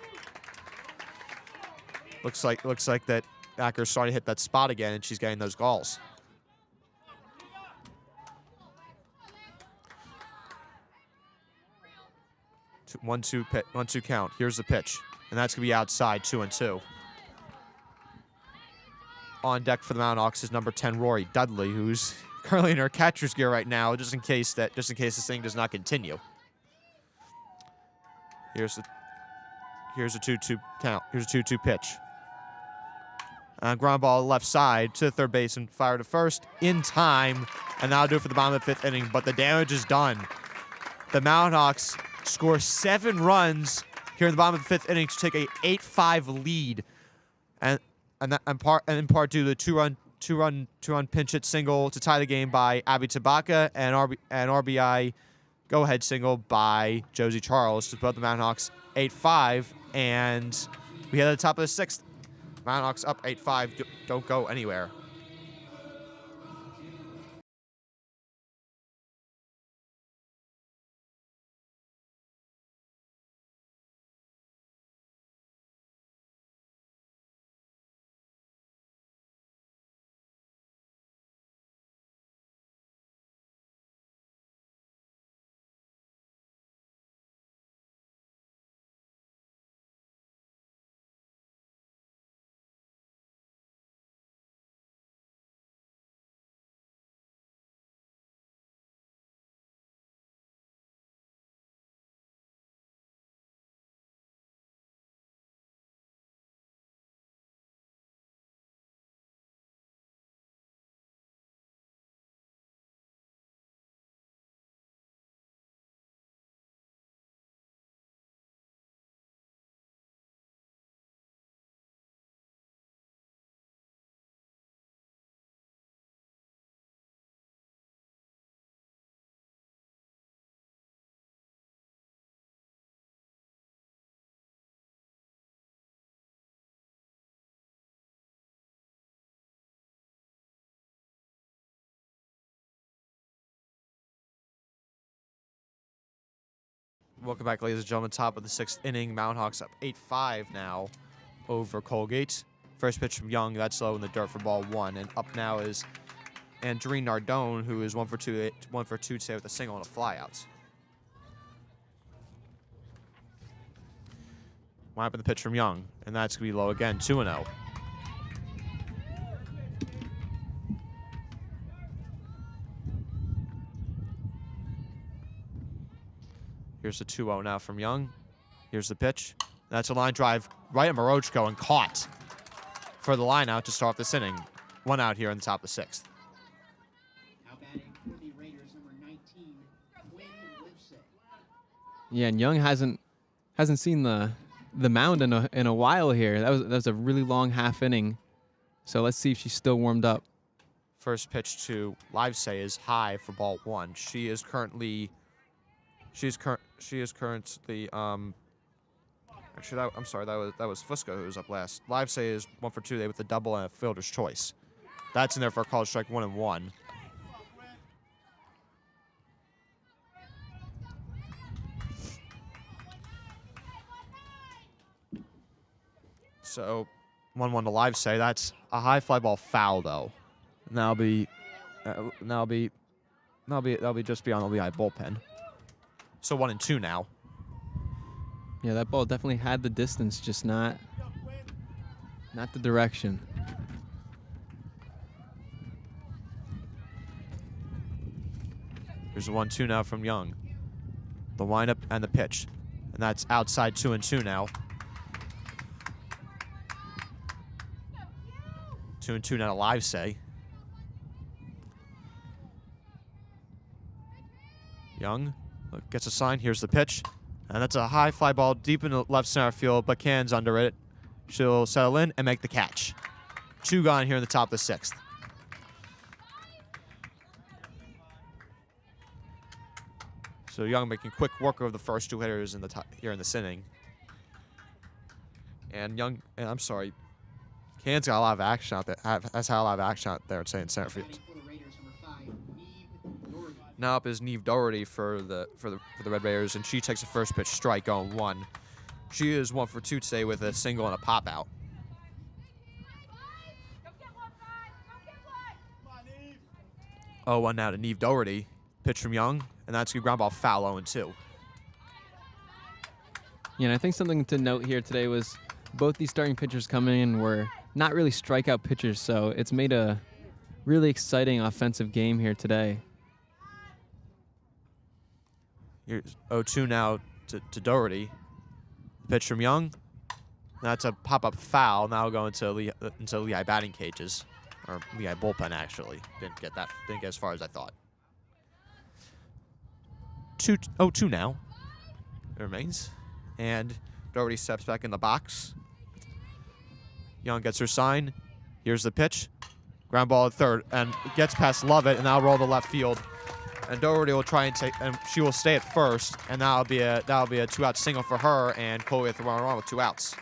A: Looks like that Acker's starting to hit that spot again, and she's getting those calls. 1-2 count. Here's the pitch, and that's gonna be outside, 2-2. On deck for the Mountain Hawks is number 10 Rory Dudley, who's currently in her catcher's gear right now, just in case this thing does not continue. Here's a 2-2 count. Here's a 2-2 pitch. Ground ball left side to the third base and fire to first in time, and that'll do it for the bottom of the 5th inning. But the damage is done. The Mountain Hawks score 7 runs here in the bottom of the 5th inning to take a 8-5 lead, and in part due to the two-run pinch hit single to tie the game by Abby Tabaka and RBI go-ahead single by Josie Charles to put the Mountain Hawks 8-5, and we head to the top of the 6th. Mountain Hawks up 8-5. Don't go anywhere. Welcome back, ladies and gentlemen. Top of the 6th inning. Mountain Hawks up 8-5 now over Colgate. First pitch from Young. That's low in the dirt for ball 1. And up now is Andreen Nardone, who is 1 for 2 today with a single and a flyout. Line up in the pitch from Young, and that's going to be low again, 2-0. Here's the 2-0 now from Young. Here's the pitch. That's a line drive right at Morochko and caught for the line out to start off this inning. 1 out here in the top of the 6th.
C: Now batting for the Raiders, number 19, Quinn Livesay.
B: Yeah, and Young hasn't seen the mound in a while here. That was a really long half inning. So let's see if she's still warmed up.
A: First pitch to Livesay is high for ball 1. She is currently actually I'm sorry, that was Fusco who was up last. Livesay is 1 for 2 today with a double and a fielder's choice. That's in there for a called strike 1-1. So 1-1 to Livesay. That's a high fly ball foul though. And that'll be just beyond the Lehigh bullpen. So 1-2 now.
B: Yeah, that ball definitely had the distance, just not the direction.
A: Here's a 1-2 now from Young. The windup and the pitch. And that's outside 2-2 now. 2-2 now to Livesay. Young gets a sign. Here's the pitch. And that's a high fly ball deep in the left center field, but Can's under it. She'll settle in and make the catch. 2 gone here in the top of the 6th. So Young making quick work of the first 2 hitters in the top here in this inning. And I'm sorry, Can's got a lot of action out there. Has had a lot of action out there, say in center field. Now up is Neve Doherty for the Red Raiders, and she takes a first pitch strike on 1. She is 1 for 2 today with a single and a pop out. 0-1 now to Neve Doherty. Pitch from Young, and that's a ground ball foul 0-2.
B: Yeah, and I think something to note here today was both these starting pitchers coming in were not really strikeout pitchers, so it's made a really exciting offensive game here today.
A: Here's 0-2 now to Doherty. Pitch from Young. That's a pop-up foul. Now going to Lehigh batting cages, or Lehigh bullpen actually. Didn't get as far as I thought. 0-2 now. It remains, and Doherty steps back in the box. Young gets her sign. Here's the pitch. Ground ball at third, and gets past Lovett, and now roll to left field. And Doherty will try and take, and she will stay at first, and that'll be a 2-out single for her, and Colgate the runner on with 2 outs.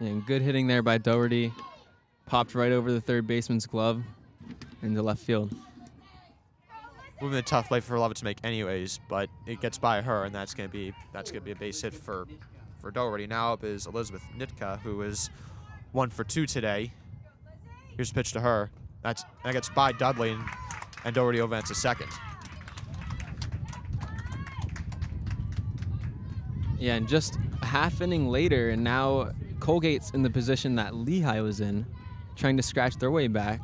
B: And good hitting there by Doherty. Popped right over the third baseman's glove into left field.
A: Would have been a tough play for Lovett to make anyways, but it gets by her, and that's gonna be a base hit for Doherty. Now up is Elizabeth Nitka, who is 1 for 2 today. Here's a pitch to her. That gets by Dudley, and Doherty advances second.
B: Yeah, and just a half inning later, and now Colgate's in the position that Lehigh was in, trying to scratch their way back.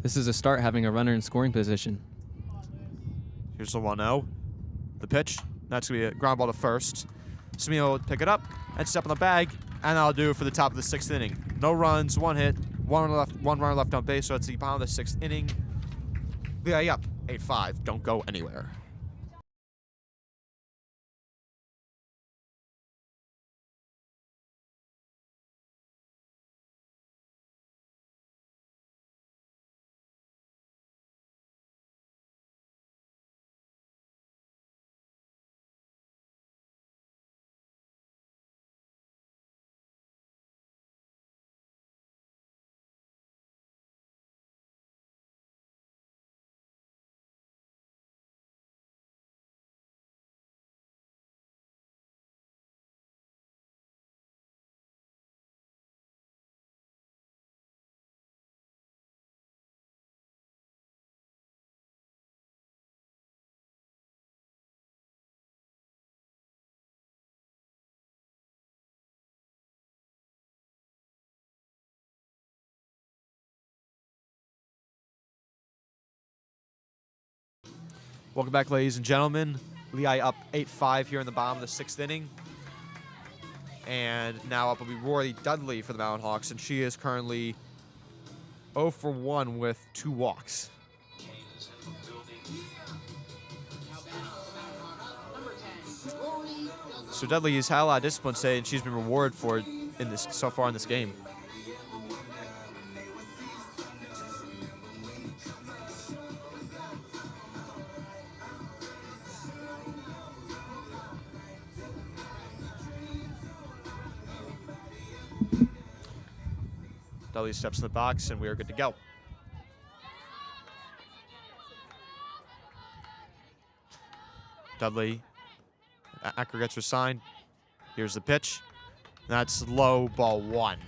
B: This is a start having a runner in scoring position.
A: Here's the 1-0. The pitch. That's going to be a ground ball to first. Smeo will pick it up and step on the bag, and that'll do for the top of the 6th inning. No runs, 1 hit, one runner left on base, so it's the bottom of the 6th inning. Lehigh up, 8-5. Don't go anywhere. Welcome back, ladies and gentlemen. Lehigh up 8-5 here in the bottom of the 6th inning. And now up will be Rory Dudley for the Mountain Hawks, and she is currently 0 for 1 with 2 walks. So Dudley has had a lot of discipline today, and she's been rewarded for it so far in this game. Dudley steps in the box, and we are good to go. Dudley, Acker gets her sign. Here's the pitch. That's low, ball 1.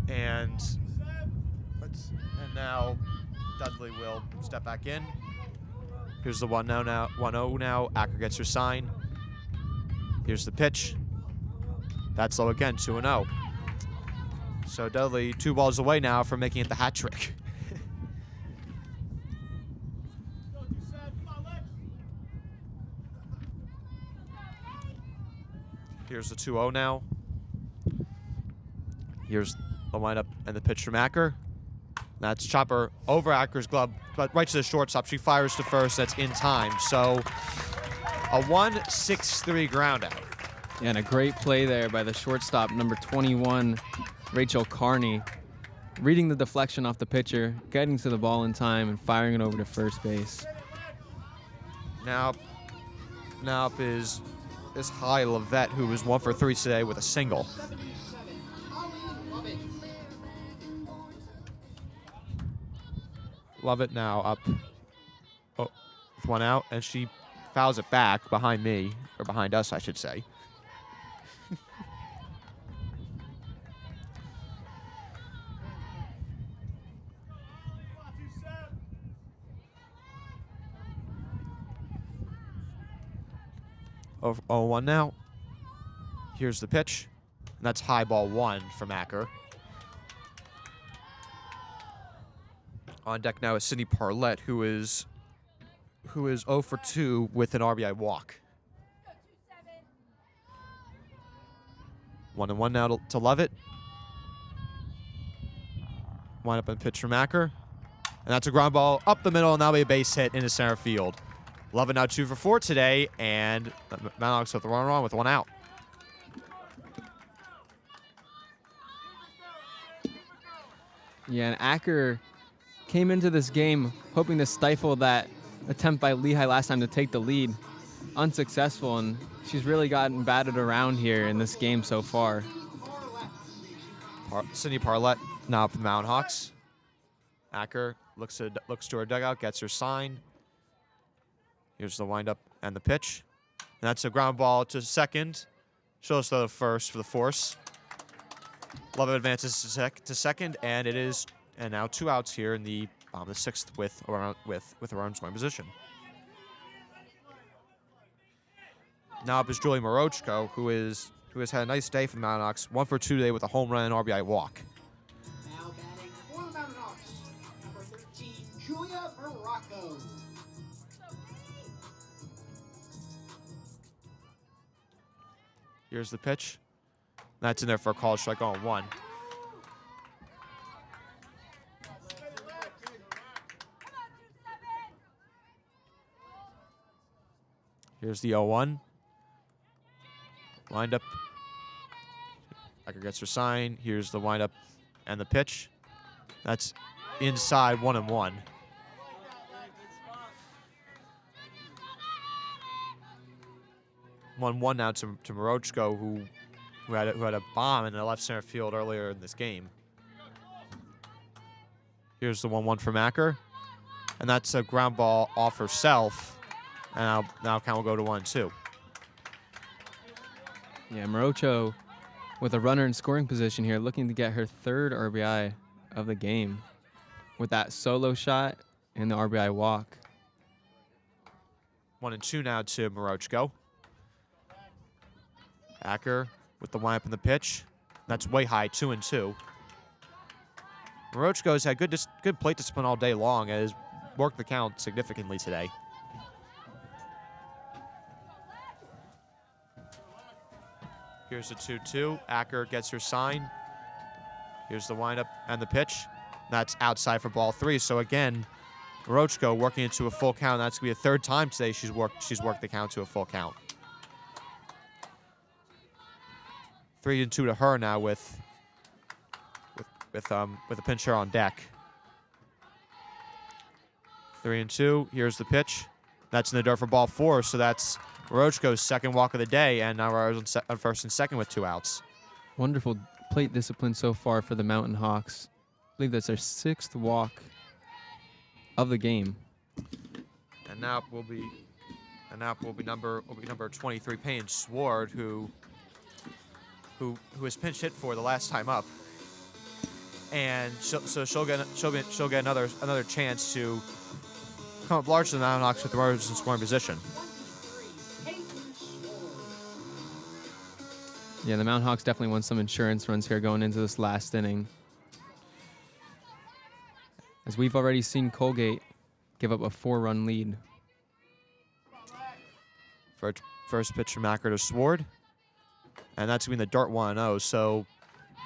A: And now Dudley will step back in. Here's the 1-0 now. Acker gets her sign. Here's the pitch. That's low again, 2-0. So Dudley 2 balls away now from making it the hat trick. Here's the 2-0 now. Here's the windup and the pitch from Acker. That's chopper over Acker's glove, but right to the shortstop. She fires to first. That's in time. So a 1-6-3 ground out.
B: And a great play there by the shortstop, number 21, Rachel Carney, reading the deflection off the pitcher, getting to the ball in time, and firing it over to first base.
A: Now up is High Levette, who was 1 for 3 today with a single. Lovett now up with 1 out, and she fouls it back behind me, or behind us, I should say. 0-1 now. Here's the pitch. And that's high ball 1 from Acker. On deck now is Sidney Parlett, who is 0 for 2 with an RBI walk. 1-1 now to Levitt. Wind up on pitch from Acker. And that's a ground ball up the middle, and that'll be a base hit into center field. Levitt now 2 for 4 today, and Mount Hawks with the runner on with 1 out.
B: Yeah, and Acker came into this game hoping to stifle that attempt by Lehigh last time to take the lead. Unsuccessful, and she's really gotten batted around here in this game so far.
A: Sidney Parlett now up for the Mountain Hawks. Acker looks to her dugout, gets her sign. Here's the windup and the pitch. And that's a ground ball to second. Shows the first for the force. Levitt advances to second, and it is now 2 outs here in the bottom of the 6th with a run scoring position. Now up is Julie Morochko, who has had a nice day for the Mountain Hawks. 1 for 2 today with a home run and RBI walk.
C: Now batting for the Mountain Hawks, number 13, Julia Morocco.
A: Here's the pitch. That's in there for a call strike on 1. Here's the 0-1. Wind up. Acker gets her sign. Here's the windup and the pitch. That's inside 1-1. One now to Morochko, who had a bomb in the left center field earlier in this game. Here's the 1-1 from Acker, and that's a ground ball off herself. And now count will go to 1-2.
B: Yeah, Morocho with a runner in scoring position here, looking to get her 3rd RBI of the game with that solo shot and the RBI walk.
A: 1-2 now to Morochko. Acker with the windup and the pitch. That's way high, 2-2. Morochko's had good plate discipline all day long and has worked the count significantly today. Here's the 2-2. Acker gets her sign. Here's the windup and the pitch. That's outside for ball 3. So again, Morochko working into a full count. That's gonna be a 3rd time today she's worked the count to a full count. 3-2 to her now with a pinch hitter on deck. 3-2. Here's the pitch. That's in the dirt for ball 4. So that's Morochko's 2nd walk of the day, and now we're on 1st and 2nd with 2 outs.
B: Wonderful plate discipline so far for the Mountain Hawks. I believe that's their 6th walk of the game.
A: And now will be number 23, Payne Sward, who was pinch hit for the last time up, and she'll get another chance to come up large to the Mountain Hawks with the runners in scoring position.
B: Yeah, the Mountain Hawks definitely want some insurance runs here going into this last inning, as we've already seen Colgate give up a 4-run lead.
A: First pitch from Acker to Sward, and that's going to be the dart 1-0. So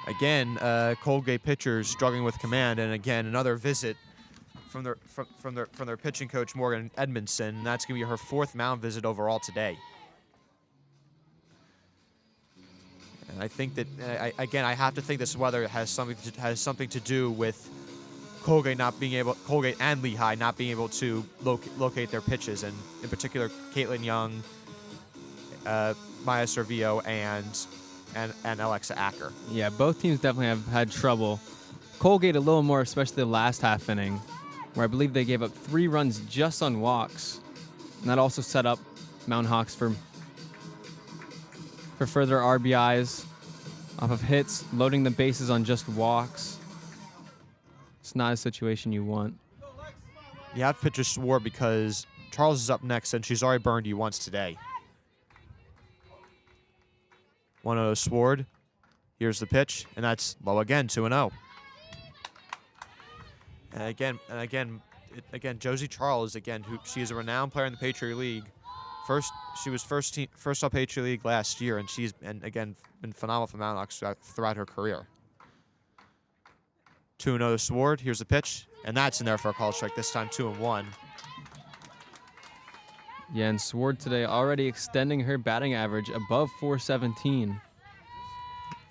A: again, Colgate pitchers struggling with command, and again another visit from their pitching coach Morgan Edmondson. That's going to be her 4th mound visit overall today. And I think that I have to think this weather has something to do with Colgate and Lehigh not being able to locate their pitches, and in particular Caitlin Young, Maya Servio, and Alexa Acker.
B: Yeah, both teams definitely have had trouble. Colgate a little more, especially the last half inning, where I believe they gave up 3 runs just on walks, and that also set up Mountain Hawks for further RBIs off of hits, loading the bases on just walks. It's not a situation you want.
A: You have to pitcher Sward because Charles is up next, and she's already burned you once today. 1-0 Sword. Here's the pitch, and that's low again, 2-0. And again, Josie Charles, again, she is a renowned player in the Patriot League. She was first all Patriot League last year, and she's again been phenomenal for Mountain Hawks throughout her career. 2-0 Sword. Here's the pitch, and that's in there for a call strike. This time 2-1.
B: Yeah, and Sword today already extending her batting average above 417,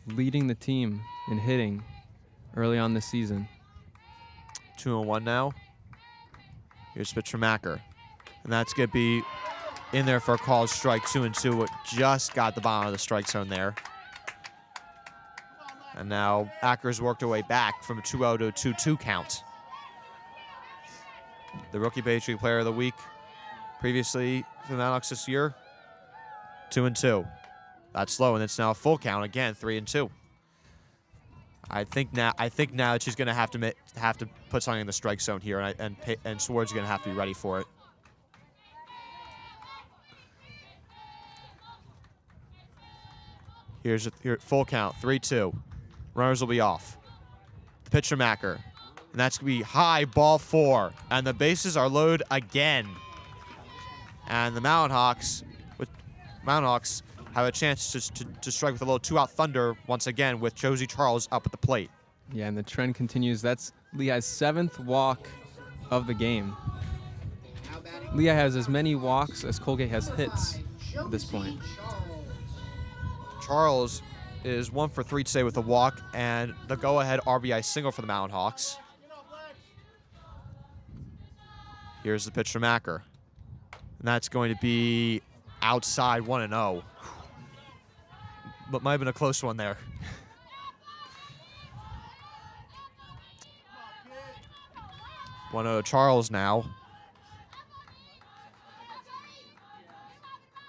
B: leading the team in hitting early on this season.
A: 2-1 now. Here's pitch from Acker, and that's gonna be in there for a called strike. 2-2. It just got the bottom of the strike zone there. And now Acker's worked her way back from a 2-0 to a 2-2 count. The Rookie Patriot Player of the Week previously for the Mountain Hawks this year, 2-2. That's low, and it's now a full count again, 3-2. I think now that she's going to have to put something in the strike zone here, and Sword's going to have to be ready for it. Here's full count, 3-2. Runners will be off. The pitch from Acker, and that's going to be high, ball 4, and the bases are loaded again. And the Mountain Hawks have a chance to strike with a little 2-out thunder once again with Josie Charles up at the plate.
B: Yeah, and the trend continues. That's Lehigh's 7th walk of the game. Lehigh has as many walks as Colgate has hits at this point.
A: Charles is 1 for 3 today with a walk and the go-ahead RBI single for the Mountain Hawks. Here's the pitch from Acker, and that's going to be outside, 1-0. But might have been a close one there. Charles now.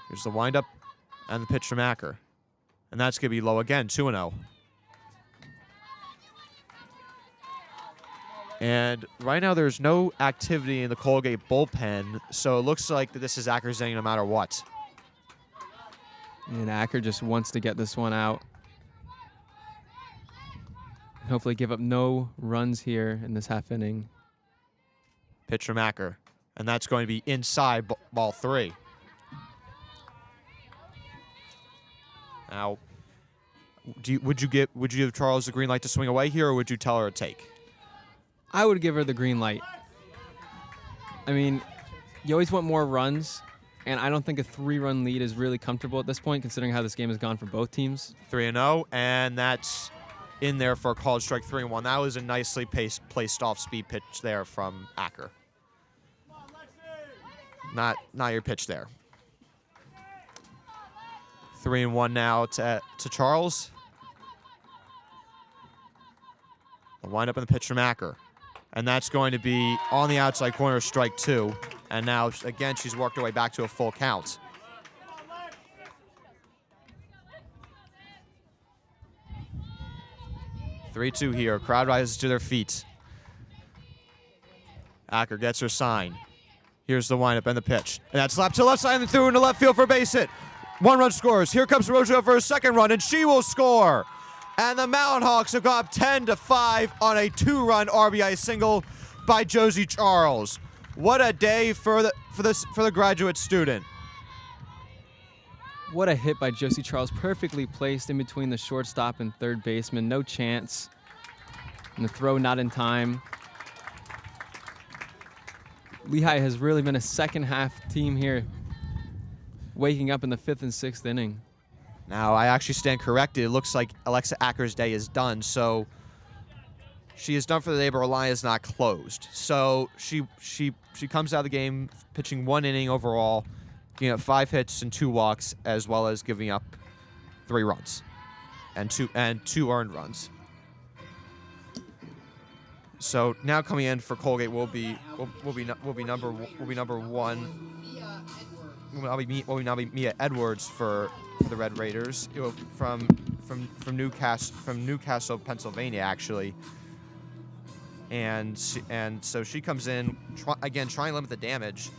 A: Here's the windup and the pitch from Acker. And that's going to be low again, 2-0. And right now there's no activity in the Colgate bullpen, so it looks like that this is Acker's inning no matter what.
B: And Acker just wants to get this one out. And hopefully give up no runs here in this half inning.
A: Pitch from Acker, and that's going to be inside ball 3. Now, would you give Charles the green light to swing away here, or would you tell her to take?
B: I would give her the green light. I mean, you always want more runs, and I don't think a 3-run lead is really comfortable at this point, considering how this game has gone for both teams.
A: 3-0, and that's in there for a called strike, 3-1. That was a nicely placed off-speed pitch there from Acker. Not your pitch there. 3-1 now to Charles. The windup and the pitch from Acker. And that's going to be on the outside corner, strike 2. And now, again, she's worked her way back to a full count. (3-2) here. Crowd rises to their feet. Acker gets her sign. Here's the windup and the pitch. And that's slapped to the left side and through into left field for a base hit. 1 run scores. Here comes Rojo for a 2nd run, and she will score. And the Mountain Hawks have gone up 10-5 on a 2-run RBI single by Josie Charles. What a day for the graduate student.
B: What a hit by Josie Charles, perfectly placed in between the shortstop and third baseman. No chance. And the throw not in time. Lehigh has really been a second-half team here, waking up in the 5th and 6th inning.
A: Now, I actually stand corrected. It looks like Alexa Acker's day is done. So she is done for the day, but her line is not closed. So she comes out of the game pitching 1 inning overall, giving up 5 hits and 2 walks, as well as giving up 3 runs and two earned runs. So now coming in for Colgate will be number 1. Will now be Mia Edwards for the Red Raiders, from Newcastle, Pennsylvania, actually. And so she comes in trying to limit the damage.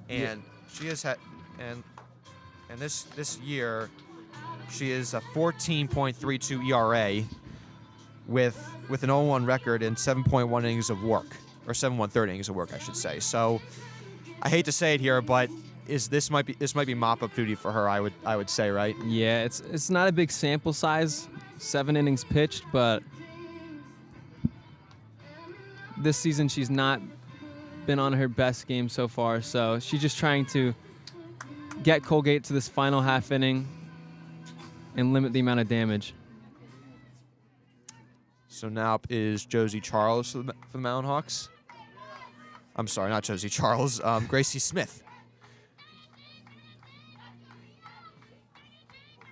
A: And she has had and this year She is a 14.32 ERA with an 0-1 record and 7.1 innings of work, or 7.1 innings of work, I should say. So I hate to say it here, but this might be mop-up duty for her. I would say, right?
B: Yeah, it's not a big sample size, 7 innings pitched, but this season she's not been on her best game so far. So she's just trying to get Colgate to this final half inning and limit the amount of damage.
A: So now up is Josie Charles for the Mountain Hawks. I'm sorry, not Josie Charles. Gracie Smith.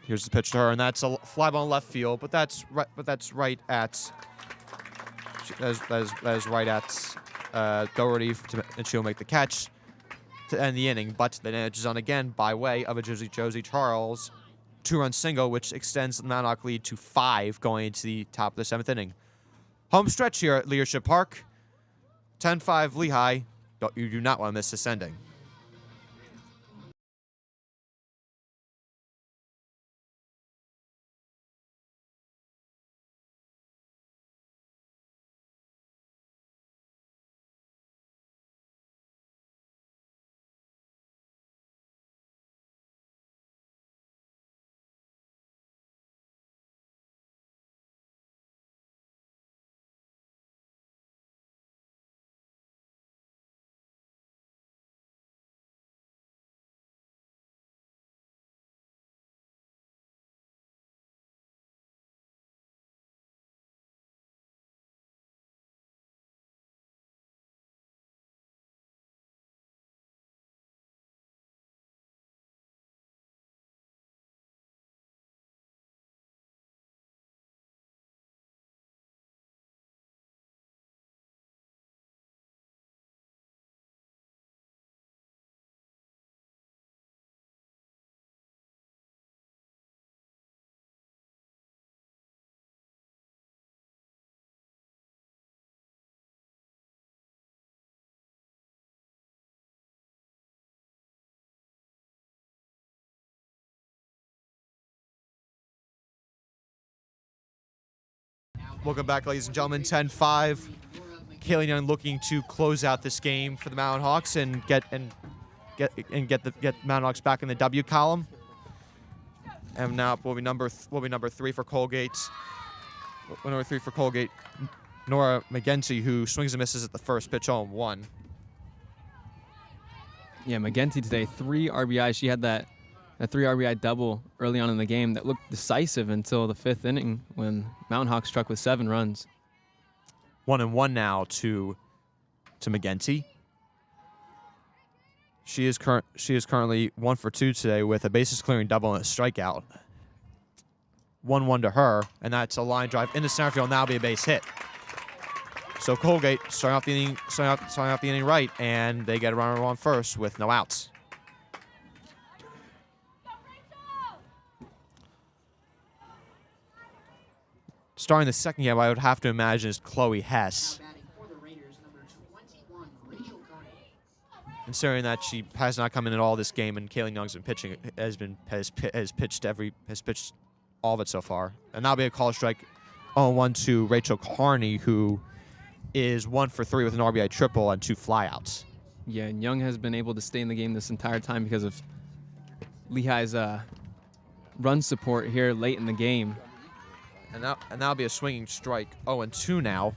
A: Here's the pitch to her, and that's a fly ball in left field. But that's right at. That is right at Doherty, and she'll make the catch to end the inning. But the edge is on again by way of a Josie Charles 2-run single, which extends the Mountain Hawk lead to 5 going into the top of the 7th inning. Home stretch here at Leadership Park. 10-5 Lehigh. You do not want to miss this ending. Welcome back, ladies and gentlemen. 10-5. Kaylee Young looking to close out this game for the Mountain Hawks and get Mountain Hawks back in the W column. And now will be number 3 for Colgate. Number 3 for Colgate, Nora McGinty, who swings and misses at the first pitch, 0-1.
B: Yeah, McGinty today, 3 RBIs. She had that 3 RBI double early on in the game that looked decisive until the 5th inning when Mountain Hawks struck with 7 runs.
A: 1-1 now to McGinty. She is currently 1 for 2 today with a bases clearing double and a strikeout. 1-1 to her, and that's a line drive into center field. Now be a base hit. So Colgate starting off the inning right, and they get a runner on first with no outs. Starting the second game, I would have to imagine, is Chloe Hess. Considering that she has not come in at all this game, and Kaylee Young's been pitching, has pitched all of it so far. And that'll be a call strike 0-1 to Rachel Carney, who is 1 for 3 with an RBI triple and 2 flyouts.
B: Yeah, and Young has been able to stay in the game this entire time because of Lehigh's run support here late in the game.
A: And that'll be a swinging strike. 0-2 now.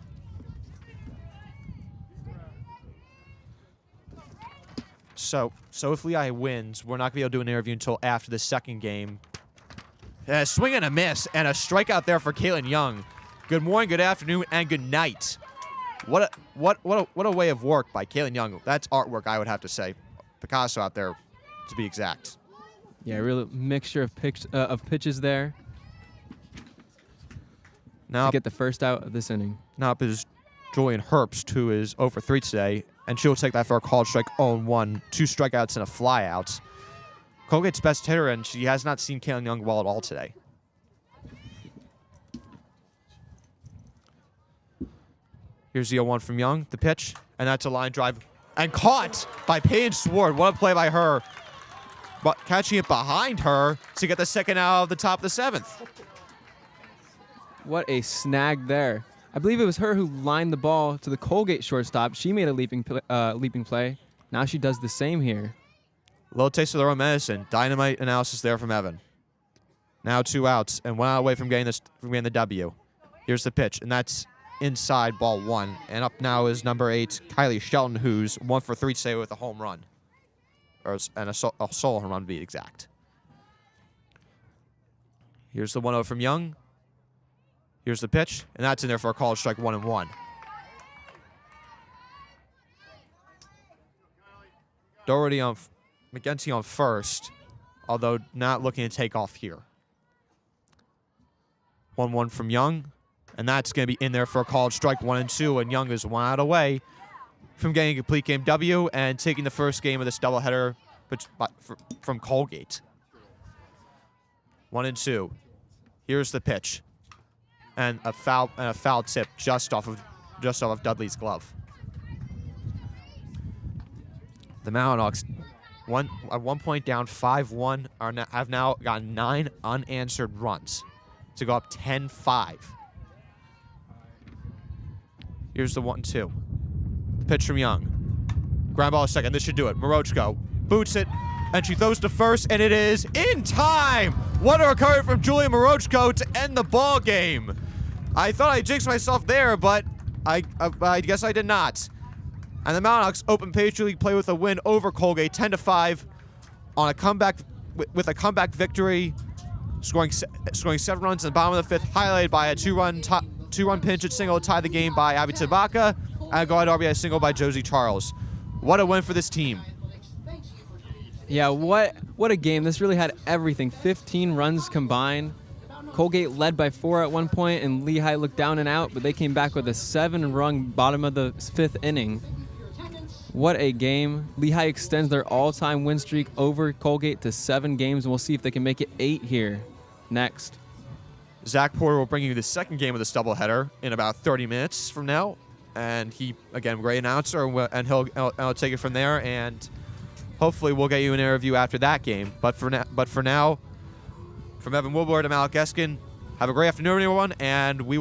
A: So if Lehigh wins, we're not going to be able to do an interview until after the second game. Swing and a miss, and a strikeout there for Kaylee Young. Good morning, good afternoon, and good night. What a way of work by Kaylee Young. That's artwork, I would have to say. Picasso out there, to be exact.
B: Yeah, real mixture of pitches there.
A: Now
B: to get the first out of this inning.
A: Now up is Julian Herbst, who is 0 for 3 today, and she'll take that for a called strike 0-1, 2 strikeouts and a flyout. Colgate's best hitter, and she has not seen Kaylee Young well at all today. Here's the 0-1 from Young, the pitch, and that's a line drive, and caught by Paige Sword. What a play by her. catching it behind her to get the second out of the top of the 7th.
B: What a snag there. I believe it was her who lined the ball to the Colgate shortstop. She made a leaping play. Now she does the same here.
A: Little taste of their own medicine. Dynamite analysis there from Evan. Now 2 outs and 1 out away from getting the W. Here's the pitch, and that's inside, ball 1. And up now is number 8, Kylie Shelton, who's 1 for 3 today with a home run. And a solo home run, to be exact. Here's the 1-0 from Young. Here's the pitch, and that's in there for a called strike, 1-1. Doherty on McGinty on first, although not looking to take off here. 1-1 from Young, and that's going to be in there for a called strike, 1-2, and Young is 1 out away from getting a complete game W and taking the first game of this doubleheader from Colgate. 1-2. Here's the pitch, and a foul tip just off of Dudley's glove. The Mountain Hawks, at 1 point down 5-1, have now got 9 unanswered runs to go up 10-5. Here's the 1-2. The pitch from Young. Ground ball second. This should do it. Morochko boots it, and she throws to first, and it is in time. What a recovery from Julia Morochko to end the ball game. I thought I jinxed myself there, but I guess I did not. And the Mountain Hawks open Patriot League play with a win over Colgate, 10-5, on a comeback with a comeback victory, scoring 7 runs in the bottom of the 5th, highlighted by a two-run pinch hit single to tie the game by Abby Tabaka, and a go-ahead RBI single by Josie Charles. What a win for this team.
B: Yeah, what a game. This really had everything. 15 runs combined. Colgate led by 4 at one point, and Lehigh looked down and out, but they came back with a 7-run bottom of the 5th inning. What a game. Lehigh extends their all-time win streak over Colgate to 7 games, and we'll see if they can make it 8 here next.
A: Zach Porter will bring you the second game of this doubleheader in about 30 minutes from now. And he, again, great announcer, and he'll take it from there, and hopefully we'll get you an interview after that game. But for now, from Evan Woodward and Malik Eskin, have a great afternoon, everyone, and we